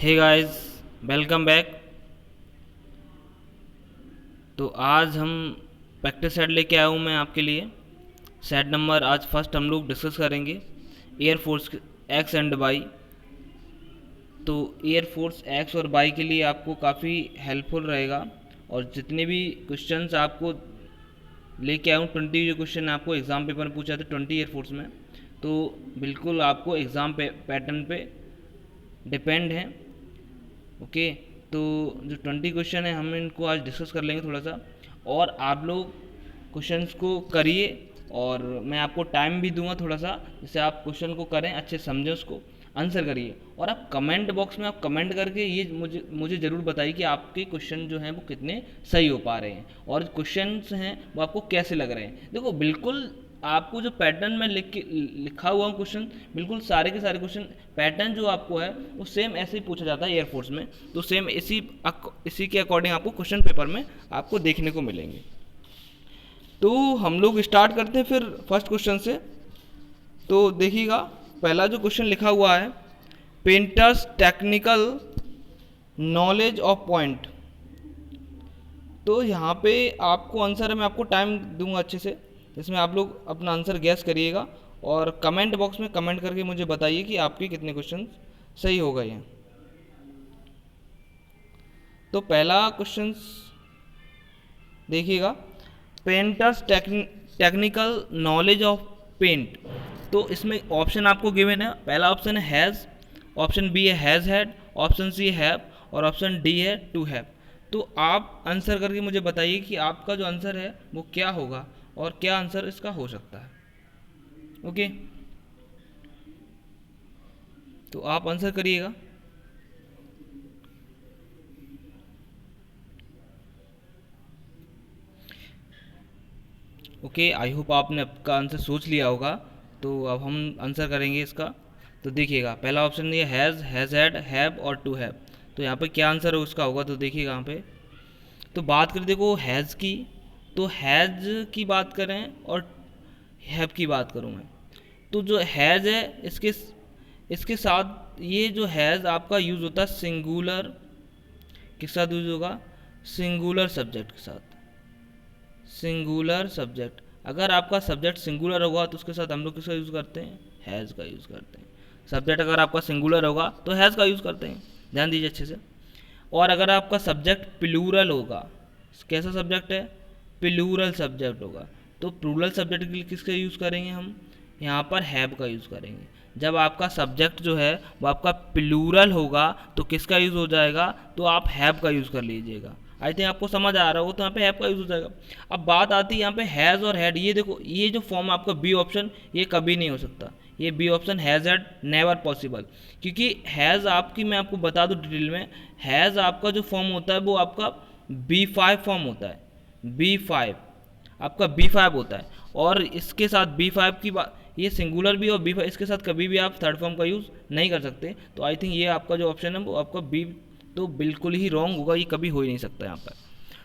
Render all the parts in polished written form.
Hey guys, welcome back. तो आज हम प्रैक्टिस सेट लेके आया हूँ मैं आपके लिए। सेट नंबर आज फर्स्ट हम लोग डिस्कस करेंगे एयरफोर्स एक्स एंड वाई। तो एयरफोर्स एक्स और वाई के लिए आपको काफ़ी हेल्पफुल रहेगा। और जितने भी क्वेश्चंस आपको लेके आया हूँ 20 जो क्वेश्चन आपको एग्ज़ाम पेपर में पूछा था 20 एयरफोर्स में, तो बिल्कुल आपको एग्ज़ाम पैटर्न पे डिपेंड है। ओके, तो जो 20 क्वेश्चन है हम इनको आज डिस्कस कर लेंगे थोड़ा सा। और आप लोग क्वेश्चंस को करिए और मैं आपको टाइम भी दूंगा थोड़ा सा, जिससे आप क्वेश्चन को करें, अच्छे समझें, उसको आंसर करिए। और आप कमेंट बॉक्स में आप कमेंट करके ये मुझे ज़रूर बताइए कि आपके क्वेश्चन जो हैं वो कितने सही हो पा रहे हैं और क्वेश्चंस हैं वो आपको कैसे लग रहे हैं। देखो, बिल्कुल आपको जो पैटर्न में लिखा हुआ क्वेश्चन, बिल्कुल सारे के सारे क्वेश्चन पैटर्न जो आपको है वो सेम ऐसे ही पूछा जाता है एयरफोर्स में। तो सेम इसी के अकॉर्डिंग आपको क्वेश्चन पेपर में आपको देखने को मिलेंगे। तो हम लोग स्टार्ट करते हैं फिर फर्स्ट क्वेश्चन से। तो देखिएगा, पहला जो क्वेश्चन लिखा हुआ है, painters technical knowledge of point. तो यहाँ पे आपको आंसर है, मैं आपको टाइम दूंगा अच्छे से, जिसमें आप लोग अपना आंसर गैस करिएगा और कमेंट बॉक्स में कमेंट करके मुझे बताइए कि आपके कितने क्वेश्चन सही हो गए हैं। तो पहला क्वेश्चन देखिएगा, painters technical knowledge of paint. तो इसमें ऑप्शन आपको गिवन है। पहला ऑप्शन है हैज़, ऑप्शन बी है हैज़ हैड, ऑप्शन सी है हैव और ऑप्शन डी है टू हैव। तो आप आंसर करके मुझे बताइए कि आपका जो आंसर है वो क्या होगा और क्या आंसर इसका हो सकता है। ओके, तो आप आंसर करिएगा। ओके, आई होप आपने आपका आंसर सोच लिया होगा। तो अब हम आंसर करेंगे इसका। तो देखिएगा, पहला ऑप्शन ये हैज़ हैड, हैव और टू हैव। तो यहाँ पे क्या आंसर उसका होगा, तो देखिएगा यहाँ पे। तो बात करें, देखो हैज़ की, तो हैज़ की बात करें और हैव की बात करूँ मैं, तो जो हैज़ है इसके साथ ये जो हैज़ आपका यूज़ होता है सिंगुलर, किस साथ यूज़ होगा, सिंगुलर सब्जेक्ट के साथ। सिंगुलर सब्जेक्ट, अगर आपका सब्जेक्ट सिंगुलर होगा तो उसके साथ हम लोग किसका यूज़ करते हैं, हैज़ का यूज़ करते हैं। सब्जेक्ट अगर आपका सिंगुलर होगा तो हैज़ का यूज़ करते हैं, ध्यान दीजिए अच्छे से। और अगर आपका सब्जेक्ट प्लूरल होगा, कैसा सब्जेक्ट है, प्लूरल सब्जेक्ट होगा, तो प्लूरल सब्जेक्ट के लिए किसका यूज़ करेंगे हम, यहाँ पर हैव का यूज़ करेंगे। जब आपका सब्जेक्ट जो है वो आपका प्लूरल होगा तो किसका यूज़ हो जाएगा, तो आप हैव का यूज़ कर लीजिएगा। आई थिंक आपको समझ आ रहा हो, तो यहाँ पे हैव का यूज़ हो जाएगा। अब बात आती है यहाँ पे हैज़ और हैड। ये देखो, ये जो फॉर्म आपका बी ऑप्शन, ये कभी नहीं हो सकता। ये B option has had never possible, क्योंकि हैज़ आपकी, मैं आपको बता दूँ डिटेल में, हैज़ आपका जो फॉर्म होता है वो आपका B5 फॉर्म होता है। B5 आपका B5 होता है। और इसके साथ B5 की बात, ये सिंगुलर भी और B5, इसके साथ कभी भी आप थर्ड फॉर्म का यूज़ नहीं कर सकते। तो आई थिंक ये आपका जो ऑप्शन है वो आपका बी तो बिल्कुल ही रॉन्ग होगा, ये कभी हो ही नहीं सकता यहाँ पर।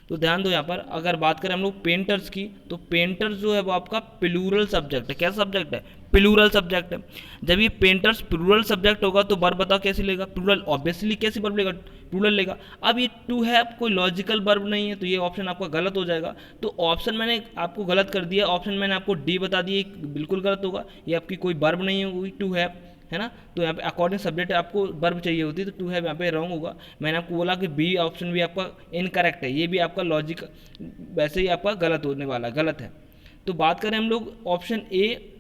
तो ध्यान दो, यहाँ पर अगर बात करें हम लोग पेंटर्स की, तो पेंटर्स जो है वो आपका प्लूरल सब्जेक्ट है। क्या सब्जेक्ट है, प्लूरल सब्जेक्ट है। जब ये पेंटर्स प्लूरल सब्जेक्ट होगा तो वर्ब बताओ कैसे लेगा, प्लूरल, ऑब्वियसली कैसे वर्ब लेगा, प्लूरल लेगा। अब ये टू हैव कोई लॉजिकल वर्ब नहीं है, तो ये ऑप्शन आपका गलत हो जाएगा। तो ऑप्शन मैंने आपको गलत कर दिया, ऑप्शन मैंने आपको डी बता दिया, बिल्कुल गलत होगा। ये आपकी कोई वर्ब नहीं होगी, टू हैव है ना। तो यहाँ पे अकॉर्डिंग सब्जेक्ट आपको वर्ब चाहिए होती है, तो टू हैव यहाँ पे रॉन्ग होगा। मैंने आपको बोला कि बी ऑप्शन भी आपका इनकरेक्ट है, ये भी आपका लॉजिक वैसे ही आपका गलत होने वाला, गलत है। तो बात करें हम लोग ऑप्शन ए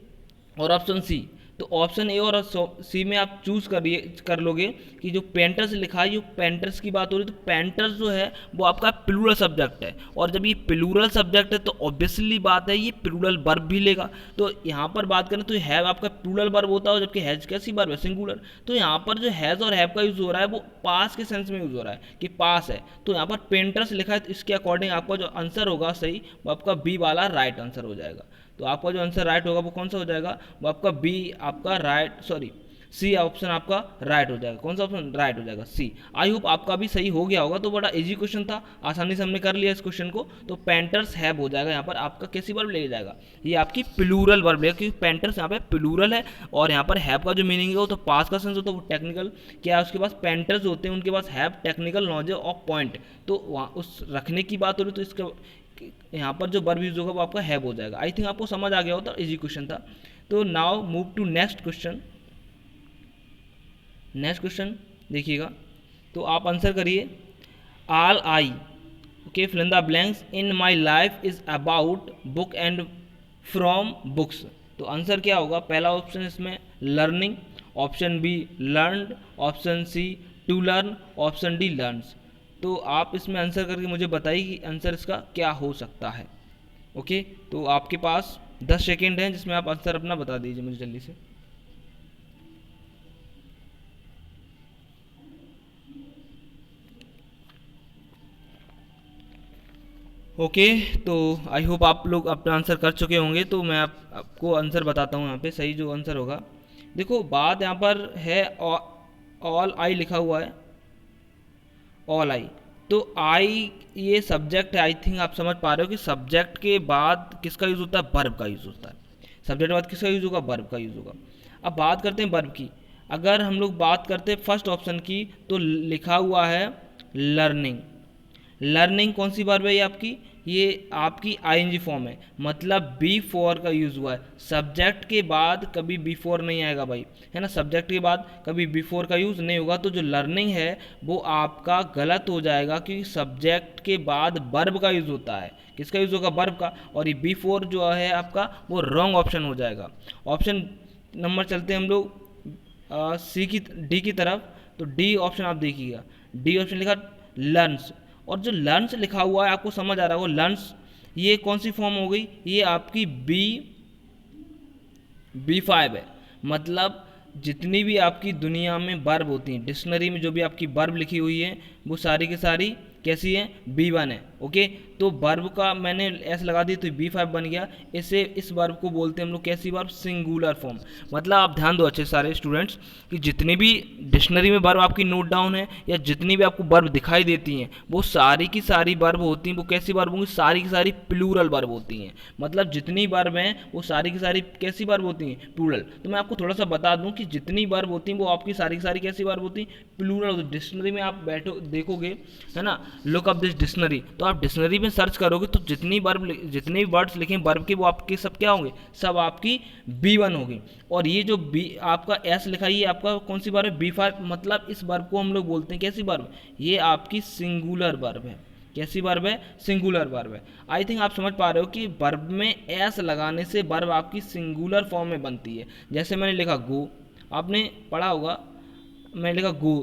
और ऑप्शन सी, तो ऑप्शन ए और सी में आप चूज़ कर लोगे कि जो पेंटर्स लिखा है, ये पेंटर्स की बात हो रही है, तो पेंटर्स जो है वो आपका प्लूरल सब्जेक्ट है। और जब ये प्लूरल सब्जेक्ट है तो ऑब्वियसली बात है ये प्लूरल वर्ब भी लेगा। तो यहाँ पर बात करें तो हैव आपका प्लूरल वर्ब होता है, जबकि हैज कैसी वर्ब है, सिंगुलर। तो यहाँ पर जो हैज़ और हैव का यूज़ हो रहा है वो पास के सेंस में यूज़ हो रहा है कि पास है। तो यहाँ पर पेंटर्स लिखा है, तो इसके अकॉर्डिंग आपका जो आंसर होगा सही, वो आपका बी वाला राइट आंसर हो जाएगा। तो आपका जो आंसर राइट होगा वो कौन सा हो जाएगा, वो आपका बी, आपका राइट, सॉरी, सी ऑप्शन आपका राइट हो जाएगा। कौन सा ऑप्शन राइट हो जाएगा? सी। आई होप आपका भी सही हो गया होगा। तो बड़ा इजी क्वेश्चन था, आसानी से हमने कर लिया इस क्वेश्चन को। तो पेंटर्स हैव हो जाएगा यहाँ पर आपका, कैसी वर्ब ले जाएगा? ये आपकी प्लूरल वर्ब लेगा, क्योंकि पेंटर्स यहाँ पे प्लूरल है और यहाँ पर हैव का जो मीनिंग है वो तो पास का सेंस होता है, वो टेक्निकल क्या है उसके पास, पेंटर्स होते हैं उनके पास have technical knowledge of point. तो वहाँ उस रखने की बात हो रही, तो इसका यहाँ पर जो वर्ब यूज होगा वो आपका हैव हो जाएगा। आई थिंक आपको समझ आ गया होता, इजी क्वेश्चन था। तो now move to next question. Next question देखिएगा, तो आप आंसर करिए। All I okay fill in the blanks in my life is about book and from books. तो आंसर क्या होगा? पहला ऑप्शन इसमें learning, option B learned, option C to learn, option D learns. तो आप इसमें आंसर करके मुझे बताइए कि आंसर इसका क्या हो सकता है। ओके, तो आपके पास 10 सेकेंड हैं जिसमें आप आंसर अपना बता दीजिए मुझे जल्दी से। ओके, तो आई होप आप लोग अपना आंसर कर चुके होंगे। तो मैं आपको आंसर बताता हूँ यहाँ पे सही जो आंसर होगा। देखो बात यहाँ पर है, ऑल आई लिखा हुआ है, ऑल आई। तो आई ये सब्जेक्ट है। आई थिंक आप समझ पा रहे हो कि सब्जेक्ट के बाद किसका यूज़ होता है? वर्ब का यूज़ होता है। सब्जेक्ट के बाद किसका यूज़ होगा? वर्ब का यूज़ होगा। अब बात करते हैं वर्ब की। अगर हम लोग बात करते हैं फर्स्ट ऑप्शन की, तो लिखा हुआ है लर्निंग। लर्निंग कौन सी वर्ब है? ये आपकी, ये आपकी आईएनजी फॉर्म है, मतलब बी फोर का यूज़ हुआ है। सब्जेक्ट के बाद कभी बी फोर नहीं आएगा भाई, है ना। सब्जेक्ट के बाद कभी बी फोर का यूज़ नहीं होगा। तो जो लर्निंग है वो आपका गलत हो जाएगा, क्योंकि सब्जेक्ट के बाद वर्ब का यूज़ होता है। किसका यूज़ होगा? वर्ब का। और ये बी फोर जो है आपका वो रॉन्ग ऑप्शन हो जाएगा। ऑप्शन नंबर चलते हैं हम लोग सी की डी की तरफ। तो डी ऑप्शन आप देखिएगा, डी ऑप्शन लिखा लर्न्स। और जो लर्न्स लिखा हुआ है आपको समझ आ रहा होगा, लर्न्स ये कौन सी फॉर्म हो गई? ये आपकी बी5 है। मतलब जितनी भी आपकी दुनिया में वर्ब होती हैं, डिक्शनरी में जो भी आपकी वर्ब लिखी हुई है वो सारी की सारी कैसी है? B1 है। ओके, तो वर्ब का मैंने एस लगा दी तो B5 बन गया। इसे इस वर्ब को बोलते हैं हम लोग कैसी वर्ब? Singular form. मतलब आप ध्यान दो अच्छे सारे स्टूडेंट्स कि जितनी भी डिक्शनरी में वर्ब आपकी नोट डाउन है या जितनी भी आपको वर्ब दिखाई देती हैं वो सारी की सारी वर्ब होती हैं, वो कैसी वर्ब होंगी? सारी की सारी प्लूरल वर्ब होती हैं। मतलब जितनी वर्ब हैं वो सारी की सारी कैसी वर्ब होती हैं? प्लूरल। तो मैं आपको थोड़ा सा बता दूं कि जितनी वर्ब होती हैं वो आपकी सारी की सारी कैसी वर्ब होती हैं? प्लूरल होती है। डिक्शनरी में आप बैठो देखोगे, है ना, लुक अप दिस डिक्शनरी, तो आप डिक्शनरी में सर्च करोगे तो जितनी जितने भी वर्ड्स लिखे वर्ब के वो आपके सब क्या होंगे? सब आपकी B1 होगी। और ये जो बी आपका एस लिखा है ये आपका कौन सी वर्ब है? B5। मतलब इस वर्ब को हम लोग बोलते हैं कैसी वर्ब? ये आपकी सिंगुलर वर्ब है। कैसी वर्ब है? सिंगुलर वर्ब है। आई थिंक आप समझ पा रहे हो कि वर्ब में एस लगाने से वर्ब आपकी सिंगुलर फॉर्म में बनती है। जैसे मैंने लिखा गो, आपने पढ़ा होगा, मैंने लिखा गो,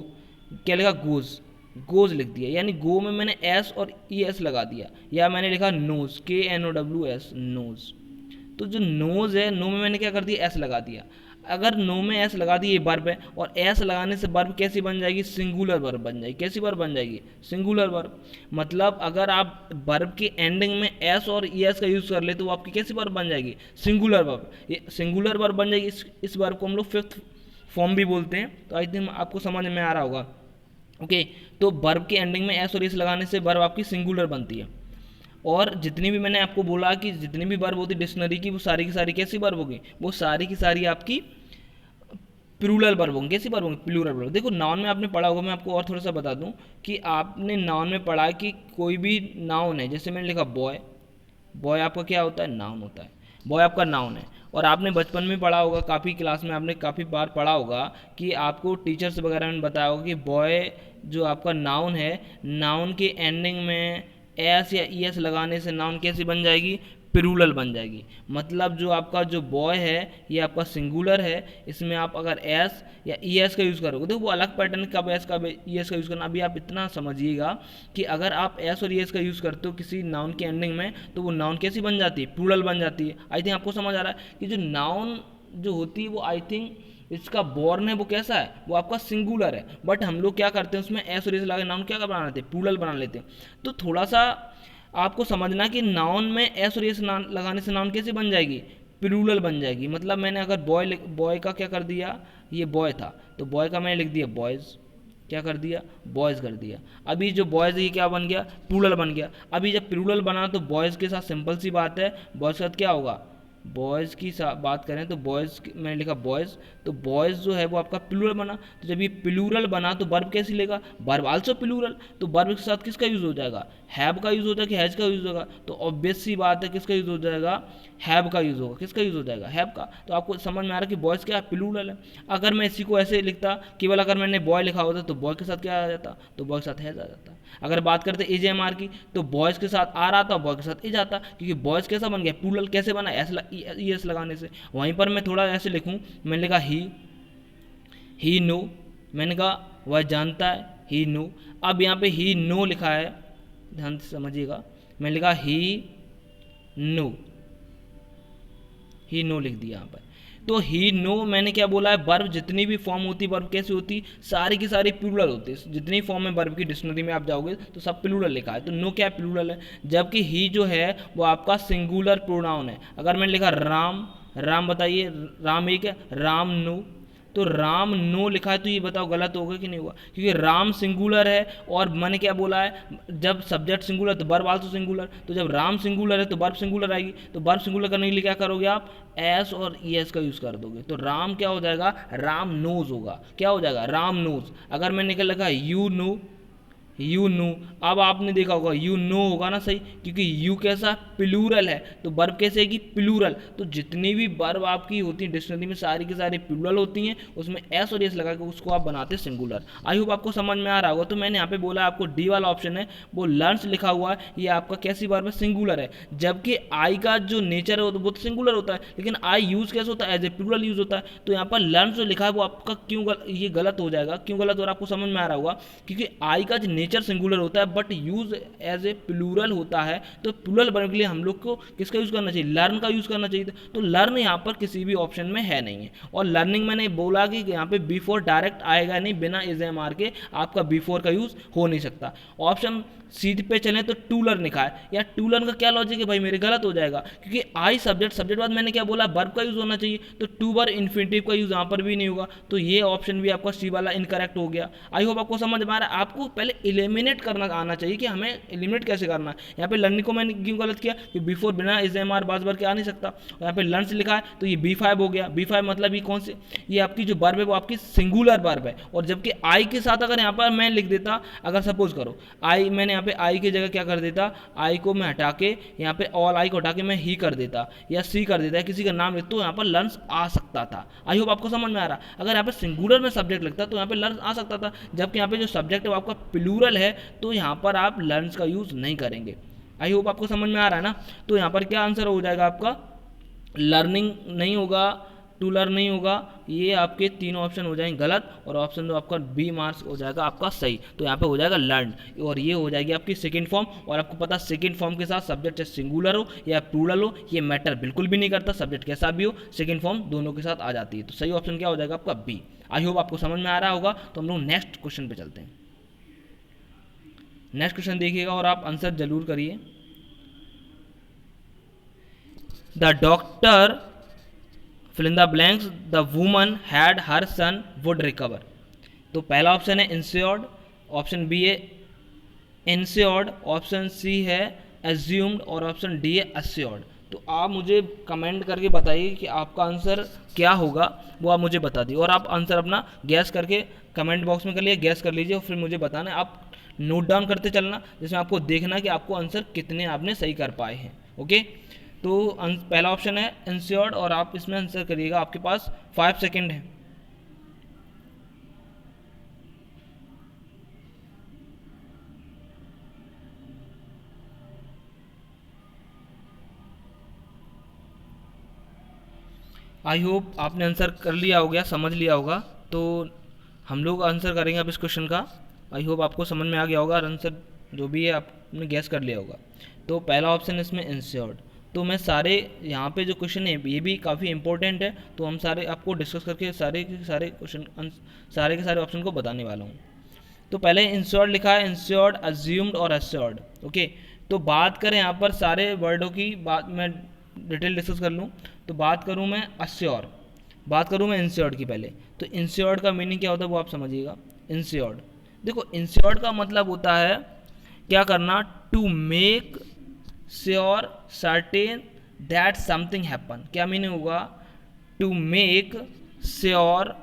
क्या लिखा? गोज, गोज लिख दिया, यानी गो में मैंने एस और ई एस लगा दिया। या मैंने लिखा नोज, KNOWS, नोज। तो जो नोज है, नो में मैंने क्या कर दिया? एस लगा दिया। अगर नो में एस लगा दिए वर्ब है, और एस लगाने से वर्ब कैसी बन जाएगी? सिंगुलर वर्ब बन जाएगी। कैसी वर्ब बन जाएगी? Singular verb. मतलब अगर आप वर्ब के एंडिंग में एस और ई एस का यूज़ कर ले तो वो आपकी कैसी वर्ब बन जाएगी? Singular verb. ये सिंगुलर वर्ब बन जाएगी। इस वर्ब को हम लोग फिफ्थ फॉर्म भी बोलते हैं। तो आई थिंक आपको समझ में आ रहा होगा। ओके, तो वर्ब के एंडिंग में एस और एस लगाने से वर्ब आपकी सिंगुलर बनती है। और जितनी भी मैंने आपको बोला कि जितनी भी वर्ब होती है डिक्शनरी की वो सारी की सारी कैसी वर्ब होगी? वो सारी की सारी आपकी प्लूरल वर्ब होंगी। कैसी वर्ब होंगी? Plural verb. देखो नाउन में आपने पढ़ा होगा, मैं आपको और थोड़ा सा बता दूं कि आपने नाउन में पढ़ा कि कोई भी नाउन है, जैसे मैंने लिखा बॉय, बॉय आपका क्या होता है? नाउन होता है। बॉय आपका नाउन है। और आपने बचपन में पढ़ा होगा, काफ़ी क्लास में आपने काफ़ी बार पढ़ा होगा कि आपको टीचर्स वगैरह ने बताया होगा कि बॉय जो आपका नाउन है, नाउन के एंडिंग में एस या ई एस लगाने से नाउन कैसी बन जाएगी? प्लूरल बन जाएगी। मतलब जो आपका जो बॉय है ये आपका सिंगुलर है, इसमें आप अगर एस या ई एस का यूज़ करोगे तो वो अलग पैटर्न, कब एस कब ई एस का यूज़ करना। अभी आप इतना समझिएगा कि अगर आप एस और ई एस का यूज़ करते हो किसी नाउन के एंडिंग में तो वो नाउन कैसी बन जाती है? प्लूरल बन जाती है। आई थिंक आपको समझ आ रहा है कि जो नाउन जो होती है वो आई थिंक इसका बॉर्न है वो कैसा है? वो आपका सिंगुलर है। बट हम लोग क्या करते हैं उसमें एस और एस लगा नाउन क्या बना लेते हैं? प्लूरल बना लेते हैं। तो थोड़ा सा आपको समझना कि नाउन में एस और एस लगाने से नाउन कैसे बन जाएगी? प्लूरल बन जाएगी। मतलब मैंने अगर बॉय का क्या कर दिया, ये बॉय था तो बॉय का मैंने लिख दिया बॉयज़, क्या कर दिया, बॉयज़ कर दिया। अभी जो बॉयज़ ये क्या बन गया, प्लूरल बन गया। अभी जब प्लूरल बना तो बॉयज़ के साथ सिंपल सी बात है, बॉयज़ के साथ क्या होगा, बॉयज़ की बात करें तो मैंने लिखा बॉयज़, तो बॉयज़ जो है वो आपका प्लूरल बना। तो जब ये प्लूरल बना तो वर्ब कैसे लेगा, वर्ब आल्सो प्लूरल, तो वर्ब के साथ किसका यूज़ हो जाएगा, हैव का यूज़ हो जाएगा कि हैज का यूज़ होगा। तो ऑब्वियस सी बात है किसका यूज़ हो जाएगा, हैव का यूज़ होगा। किसका यूज़ हो जाएगा, हैव का। तो आपको समझ में आ रहा है कि बॉयज़ क्या प्लूरल है। अगर मैं इसी को ऐसे लिखता, केवल अगर मैंने बॉय लिखा होता तो बॉय के साथ क्या आ जाता, तो बॉय के साथ हैज आ जाता। अगर बात करते एज एम आर की तो बॉयज़ के साथ आर आता, बॉय के साथ एज आता, क्योंकि बॉयज़ कैसा बन गया, प्लूरल कैसे बना, एस लगाने से। वहीं पर मैं थोड़ा ऐसे लिखूं, मैंने लिखा ही नो, मैंने कहा वह जानता है, ही नो। अब यहाँ पे ही नो लिखा है, ध्यान से समझिएगा, मैंने लिखा ही नो लिख दिया यहाँ पर। तो ही नो मैंने क्या बोला है, वर्ब जितनी भी फॉर्म होती, वर्ब कैसी होती, सारी की सारी प्लूरल होती है। जितनी फॉर्म में वर्ब की डिक्शनरी में आप जाओगे तो सब प्लूरल लिखा है, तो नो क्या प्लूरल है। जबकि ही जो है वो आपका सिंगुलर प्रोनाउन है। अगर मैंने लिखा राम बताइए, राम एक है, राम नो, तो राम नो लिखा है तो ये बताओ गलत होगा कि नहीं हुआ, क्योंकि राम सिंगुलर है और मैंने क्या बोला है, जब सब्जेक्ट सिंगुलर तो वर्ब आल्सो सिंगुलर, तो जब राम सिंगुलर है तो वर्ब सिंगुलर आएगी। तो वर्ब सिंगुलर करने के लिए क्या करोगे आप, एस और ईएस का यूज़ कर दोगे, तो राम क्या हो जाएगा, राम नोज होगा। क्या हो जाएगा, राम नोज। अगर मैंने क्या लिखा, यू नो, अब आपने देखा होगा यू नो होगा ना सही, क्योंकि यू कैसा प्लूरल है, तो वर्ब कैसे है कि प्लूरल। तो जितनी भी वर्ब आपकी होती है डिक्शनरी में सारी की सारी प्लूरल होती हैं, उसमें एस और एस लगा के उसको आप बनाते सिंगुलर। आई होप आपको समझ में आ रहा होगा। तो मैंने यहाँ पे बोला आपको डी वाला ऑप्शन है वो लर्न्स लिखा हुआ है, ये आपका कैसी वर्ब है, सिंगुलर है। जबकि आई का जो नेचर है वो तो सिंगुलर होता है, लेकिन आई यूज़ कैसे होता है, एज ए प्लूरल यूज़ होता है। तो यहाँ पर लर्न्स जो लिखा है वो आपका क्यों ये गलत हो जाएगा, क्यों गलत हो रहा है आपको समझ में आ रहा होगा, क्योंकि आई का जो नेचर सिंगुलर होता है but use as a plural होता है। तो प्लूरल बनने के लिए हम लोग को किसका यूज करना चाहिए, लर्न का यूज करना चाहिए। तो लर्न यहाँ पर किसी भी ऑप्शन में है नहीं है। और लर्निंग मैंने बोला कि यहाँ पे बिफोर डायरेक्ट आएगा नहीं, बिना इज एम आर के आपका बिफोर का यूज हो नहीं सकता। ऑप्शन सीध पे चले तो टू लर्न लिखा है, या टू लर्न का क्या लॉजिक है भाई, मेरे गलत हो जाएगा, क्योंकि आई सब्जेक्ट बाद मैंने क्या बोला, वर्ब का यूज होना चाहिए, तो टू बार इन्फिनिटिव का यूज यहाँ पर भी नहीं होगा। तो ये ऑप्शन भी आपका सी वाला इनकरेक्ट हो गया। आई होप आपको समझ में आ रहा है। आपको पहले एलिमिनेट करना आना चाहिए कि हमें एलिमिनेट कैसे करना है। यहाँ पे लर्निंग को मैंने क्यों गलत किया कि बिफोर बिना इज एम आर बाज बार के आ नहीं सकता। और यहाँ पे लर्न्स लिखा है तो ये B5 हो गया। B5 मतलब ये कौन से, ये आपकी जो वर्ब है वो आपकी सिंगुलर वर्ब है। और जबकि आई के साथ अगर यहाँ पर मैं लिख देता, अगर सपोज करो आई, मैंने यहाँ पे आई की जगह क्या कर देता, आई को मैं हटा के यहाँ पे ऑल आई को हटा के मैं ही कर देता या सी कर देता, किसी का नाम लिख, तो यहाँ पर लर्न्स आ सकता था। आई होप आपको समझ में आ रहा। अगर यहाँ पे सिंगुलर में सब्जेक्ट लिखता तो यहाँ पे लर्न्स आ सकता था, जबकि यहाँ पे जो सब्जेक्ट है वो आपका प्लूरल है, तो यहाँ पर आप लर्न्स का यूज नहीं करेंगे। आई होप आपको समझ में आ रहा है ना। तो यहाँ पर क्या आंसर हो जाएगा आपका, लर्निंग नहीं होगा, टू लर्न नहीं होगा, ये आपके तीनों ऑप्शन हो जाएंगे गलत, और ऑप्शन जो आपका बी मार्क्स हो जाएगा आपका सही। तो यहाँ पे हो जाएगा लर्न, और ये हो जाएगी आपकी सेकंड फॉर्म। और आपको पता सेकंड फॉर्म के साथ सब्जेक्ट चाहे सिंगुलर हो या प्लूरल हो, ये मैटर बिल्कुल भी नहीं करता, सब्जेक्ट कैसा भी हो सेकंड फॉर्म दोनों के साथ आ जाती है। तो सही ऑप्शन क्या हो जाएगा आपका बी। आई होप आपको समझ में आ रहा होगा। तो हम लोग नेक्स्ट क्वेश्चन पे चलते हैं। नेक्स्ट क्वेश्चन देखिएगा और आप आंसर जरूर करिए। The doctor fill in the blanks, the woman had her son would recover। तो पहला ऑप्शन है इंश्योर्ड, ऑप्शन बी है इंश्योर्ड, ऑप्शन सी है assumed और ऑप्शन डी है assured। तो आप मुझे कमेंट करके बताइए कि आपका आंसर क्या होगा, वो आप मुझे बता दिए। और आप आंसर अपना गैस करके कमेंट बॉक्स में कर लिए, गैस कर लीजिए और फिर मुझे बताना। आप नोट डाउन करते चलना, जिसमें आपको देखना कि आपको आंसर कितने आपने सही कर पाए हैं। ओके, तो पहला ऑप्शन है इंश्योर्ड और आप इसमें आंसर करिएगा। आपके पास 5 सेकेंड है। आई होप आपने आंसर कर लिया होगा, समझ लिया होगा। तो हम लोग आंसर करेंगे अब इस क्वेश्चन का। आई होप आपको समझ में आ गया होगा, आंसर जो भी है आपने गैस कर लिया होगा। तो पहला ऑप्शन इसमें इंश्योर्ड। तो मैं सारे यहाँ पे जो क्वेश्चन है ये भी काफ़ी इंपॉर्टेंट है, तो हम सारे आपको डिस्कस करके सारे के सारे क्वेश्चन सारे के सारे ऑप्शन को बताने वाला हूँ। तो पहले इंश्योर्ड लिखा है, इंश्योर्ड, अज्यूम्ड और एश्योर्ड। ओके, तो बात करें यहाँ पर सारे वर्डों की बात, मैं डिटेल डिस्कस कर लूँ तो बात करूँ मैं अश्योर, बात करूँ मैं इंश्योर्ड की पहले। तो इंश्योर्ड का मीनिंग क्या होता है वो आप समझिएगा। इंश्योर्ड, देखो इंश्योर्ड का मतलब होता है क्या करना, to make sure certain that something happen. क्या मीनिंग होगा, टू मेक श्योर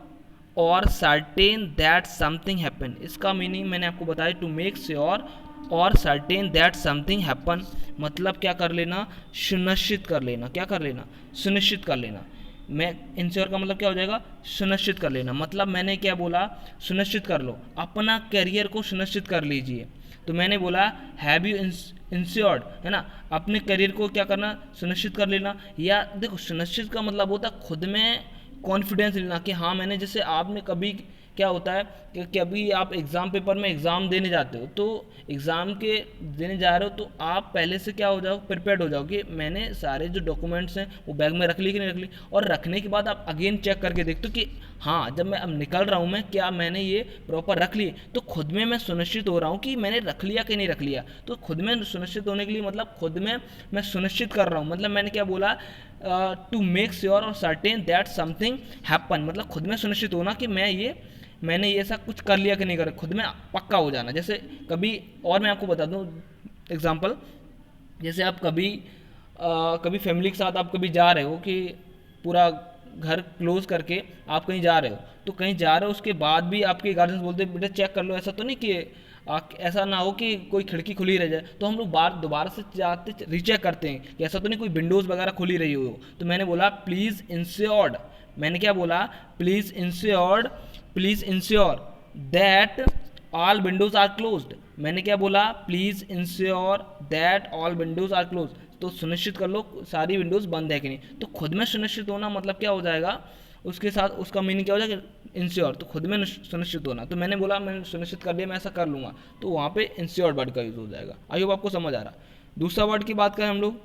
और सर्टेन दैट समथिंग हैपन। इसका मीनिंग मैंने आपको बताया, टू मेक श्योर और सर्टेन दैट समथिंग हैपन, मतलब क्या कर लेना, सुनिश्चित कर लेना। क्या कर लेना, सुनिश्चित कर लेना। मैं इंश्योर का मतलब क्या हो जाएगा, सुनिश्चित कर लेना। मतलब मैंने क्या बोला, सुनिश्चित कर लो, अपना करियर को सुनिश्चित कर लीजिए। तो मैंने बोला हैव यू इंश्योर्ड, है ना, अपने करियर को क्या करना, सुनिश्चित कर लेना। या देखो सुनिश्चित का मतलब होता है खुद में कॉन्फिडेंस लेना कि हाँ मैंने, जैसे आपने कभी क्या होता है कि कभी आप एग्ज़ाम पेपर में एग्ज़ाम देने जाते हो, तो एग्ज़ाम के देने जा रहे हो तो आप पहले से क्या हो जाओ, प्रिपेयर्ड हो जाओ कि मैंने सारे जो डॉक्यूमेंट्स हैं वो बैग में रख ली कि नहीं रख ली। और रखने के बाद आप अगेन चेक करके देखते हो कि हाँ जब मैं अब निकल रहा हूँ मैं, क्या मैंने ये प्रॉपर रख लिए। तो खुद में मैं सुनिश्चित हो रहा हूँ कि मैंने रख लिया कि नहीं रख लिया। तो खुद में सुनिश्चित होने के लिए मतलब खुद में मैं सुनिश्चित कर रहा हूँ। मतलब मैंने क्या बोला, टू मेक श्योर और सर्टेन दैट समथिंग हैपन, मतलब खुद में सुनिश्चित होना कि मैंने ये ऐसा कुछ कर लिया कि नहीं कर, खुद में पक्का हो जाना। जैसे कभी और मैं आपको बता दूं एग्जांपल, जैसे आप कभी फैमिली के साथ आप कभी जा रहे हो कि पूरा घर क्लोज करके आप कहीं जा रहे हो, तो कहीं जा रहे हो उसके बाद भी आपके गार्जियंस बोलते बेटा चेक कर लो, ऐसा तो नहीं कि ऐसा ना हो कि कोई खिड़की खुली रह जाए, तो हम लोग दोबारा से जाते रीचेक करते हैं कि ऐसा तो नहीं कोई विंडोज़ वगैरह खुली रही हो। तो मैंने बोला प्लीज़ इंश्योर्ड, मैंने क्या बोला, please ensure that all windows are closed. मैंने क्या बोला, please ensure that all windows are close, तो सुनिश्चित कर लो सारी विंडोज़ बंद है कि नहीं। तो खुद में सुनिश्चित होना मतलब क्या हो जाएगा, उसके साथ उसका मीनिंग क्या हो जाएगा, इंश्योर, तो खुद में सुनिश्चित होना। तो मैंने बोला मैंने सुनिश्चित कर लिया, मैं ऐसा कर लूँगा, तो वहाँ पे इंश्योर्ड वर्ड का यूज़ हो जाएगा। आई होप आपको समझ आ रहा। दूसरा वर्ड की बात करें हम लोग,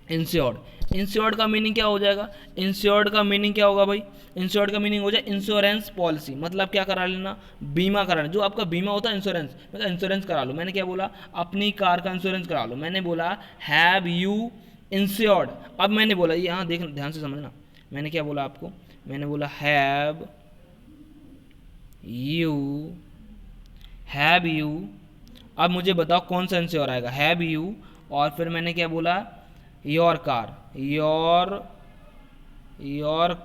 इंश्योर्ड। इंश्योर्ड का मीनिंग क्या हो जाएगा, इंश्योर्ड का मीनिंग क्या होगा भाई, इंश्योर्ड का मीनिंग हो जाए इंश्योरेंस पॉलिसी, मतलब क्या करा लेना, बीमा करा लेना। जो आपका बीमा होता है इंश्योरेंस, मतलब इंश्योरेंस करा लो। मैंने क्या बोला, अपनी कार का इंश्योरेंस करा लो। मैंने बोला हैव यू इंश्योर्ड। अब मैंने बोला ये, हाँ देख ध्यान से समझना, मैंने क्या बोला आपको, मैंने बोला हैव यू। अब मुझे बताओ कौन सा इंश्योर आएगा, हैव यू, और फिर मैंने क्या बोला, योर कार, योर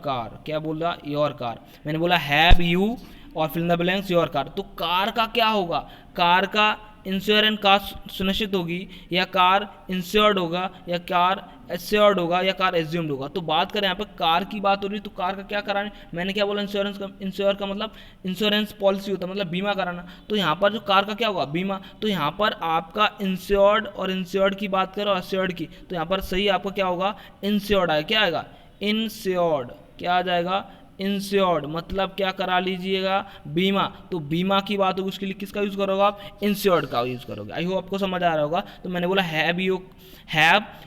कार, क्या बोला, योर कार। मैंने बोला हैव यू और fill the blanks your car. तो कार का क्या होगा, कार का इंश्योरेंस कार सुनिश्चित होगी, या कार इंश्योर्ड होगा, या कार एश्योर्ड होगा, या कार एज्यूम्ड होगा। तो बात करें यहाँ पे कार की बात हो रही, तो कार का क्या कराना, मैंने क्या बोला, इंश्योर का मतलब इंश्योरेंस पॉलिसी होता है, मतलब बीमा कराना। तो यहाँ पर जो कार का क्या होगा, बीमा। तो यहाँ पर आपका इंश्योर्ड और इंश्योर्ड की बात करो एश्योर्ड की, तो यहाँ पर सही आपका क्या होगा, इंश्योर्ड आएगा। क्या आएगा, इंश्योर्ड। क्या आ जाएगा, इंश्योर्ड, मतलब क्या करा लीजिएगा, बीमा। तो बीमा की बात होगी उसके लिए किसका यूज़ करोगे आप, इंश्योर्ड का यूज़ करोगे। आई होप आपको समझ आ रहा होगा। तो मैंने बोला हैव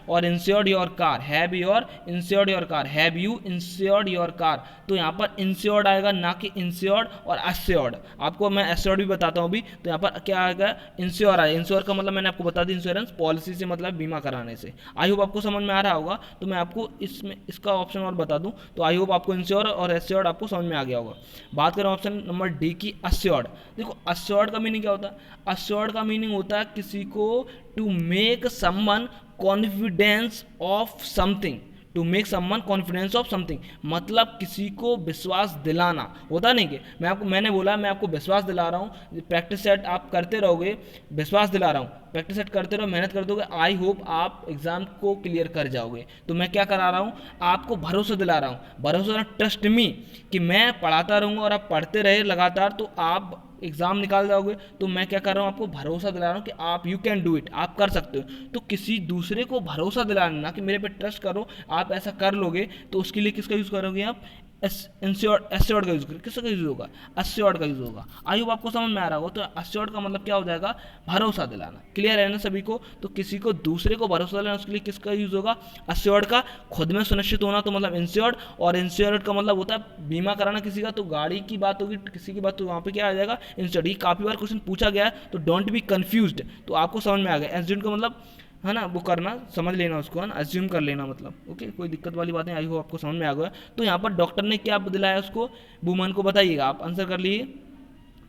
और insured your car, have your insured your car, have you insured your car. तो यहाँ पर इंश्योर्ड आएगा, ना कि इंश्योर्ड और एश्योर्ड। आपको मैं एश्योर्ड भी बताता हूँ अभी। तो यहाँ पर क्या आएगा, इंश्योर आएगा। इंश्योर का मतलब मैंने आपको बता दी, इंश्योरेंस पॉलिसी से मतलब बीमा कराने से। आई होप आपको समझ में आ रहा होगा। तो मैं आपको इसमें इसका ऑप्शन और बता दूँ, तो आई होप आपको इंश्योर और एश्योर्ड आपको समझ में आ गया होगा। बात करें ऑप्शन नंबर डी की, एश्योर्ड। देखो एश्योर्ड का मीनिंग क्या होता है, एश्योर्ड का मीनिंग होता है किसी को to make someone confidence of something, to make someone confidence of something, मतलब किसी को विश्वास दिलाना होता नहीं कि मैंने बोला मैं आपको विश्वास दिला रहा हूँ, प्रैक्टिस सेट आप करते रहोगे, विश्वास दिला रहा हूँ, प्रैक्टिस सेट करते रहो, मेहनत कर दोगे, आई होप आप एग्जाम को क्लियर कर जाओगे। तो मैं क्या करा रहा हूँ, आपको भरोसा दिला रहा हूँ, भरोसा ट्रस्ट मी, कि मैं पढ़ाता रहूँगा और आप पढ़ते रहे लगातार तो आप एग्ज़ाम निकाल जाओगे। तो मैं क्या कर रहा हूँ, आपको भरोसा दिला रहा हूँ कि आप यू कैन डू इट, आप कर सकते हो। तो किसी दूसरे को भरोसा दिलाना, ना कि मेरे पे ट्रस्ट करो, आप ऐसा कर लोगे, तो उसके लिए किसका यूज़ करोगे आप, एश्योर्ड का यूज़ करोगे। किसका यूज़ होगा, एश्योर्ड का यूज़ होगा। आई होप आपको समझ में आ रहा होगा। तो एश्योर्ड का मतलब क्या हो जाएगा, भरोसा दिलाना। क्लियर है ना सभी को। तो किसी को दूसरे को भरोसा दिलाना, उसके लिए किसका यूज़ होगा, एश्योर्ड का। खुद में सुनिश्चित होना तो मतलब इंश्योर्ड, और इंश्योर्ड का मतलब होता है बीमा कराना किसी का। तो गाड़ी की बात होगी, किसी की बात, तो वहाँ पे क्या आ जाएगा, इंश्योर्ड। ये काफ़ी बार क्वेश्चन पूछा गया है, तो डोंट बी कन्फ्यूज्ड। तो आपको समझ में आ गया। एश्योर्ड का मतलब है ना वो करना, समझ लेना उसको, है ना, अज्यूम कर लेना मतलब। ओके, कोई दिक्कत वाली बात नहीं, आई हो आपको समझ में आ गया। तो यहाँ पर डॉक्टर ने क्या दिलाया उसको, वुमन को, बताइएगा आप, आंसर कर लिए।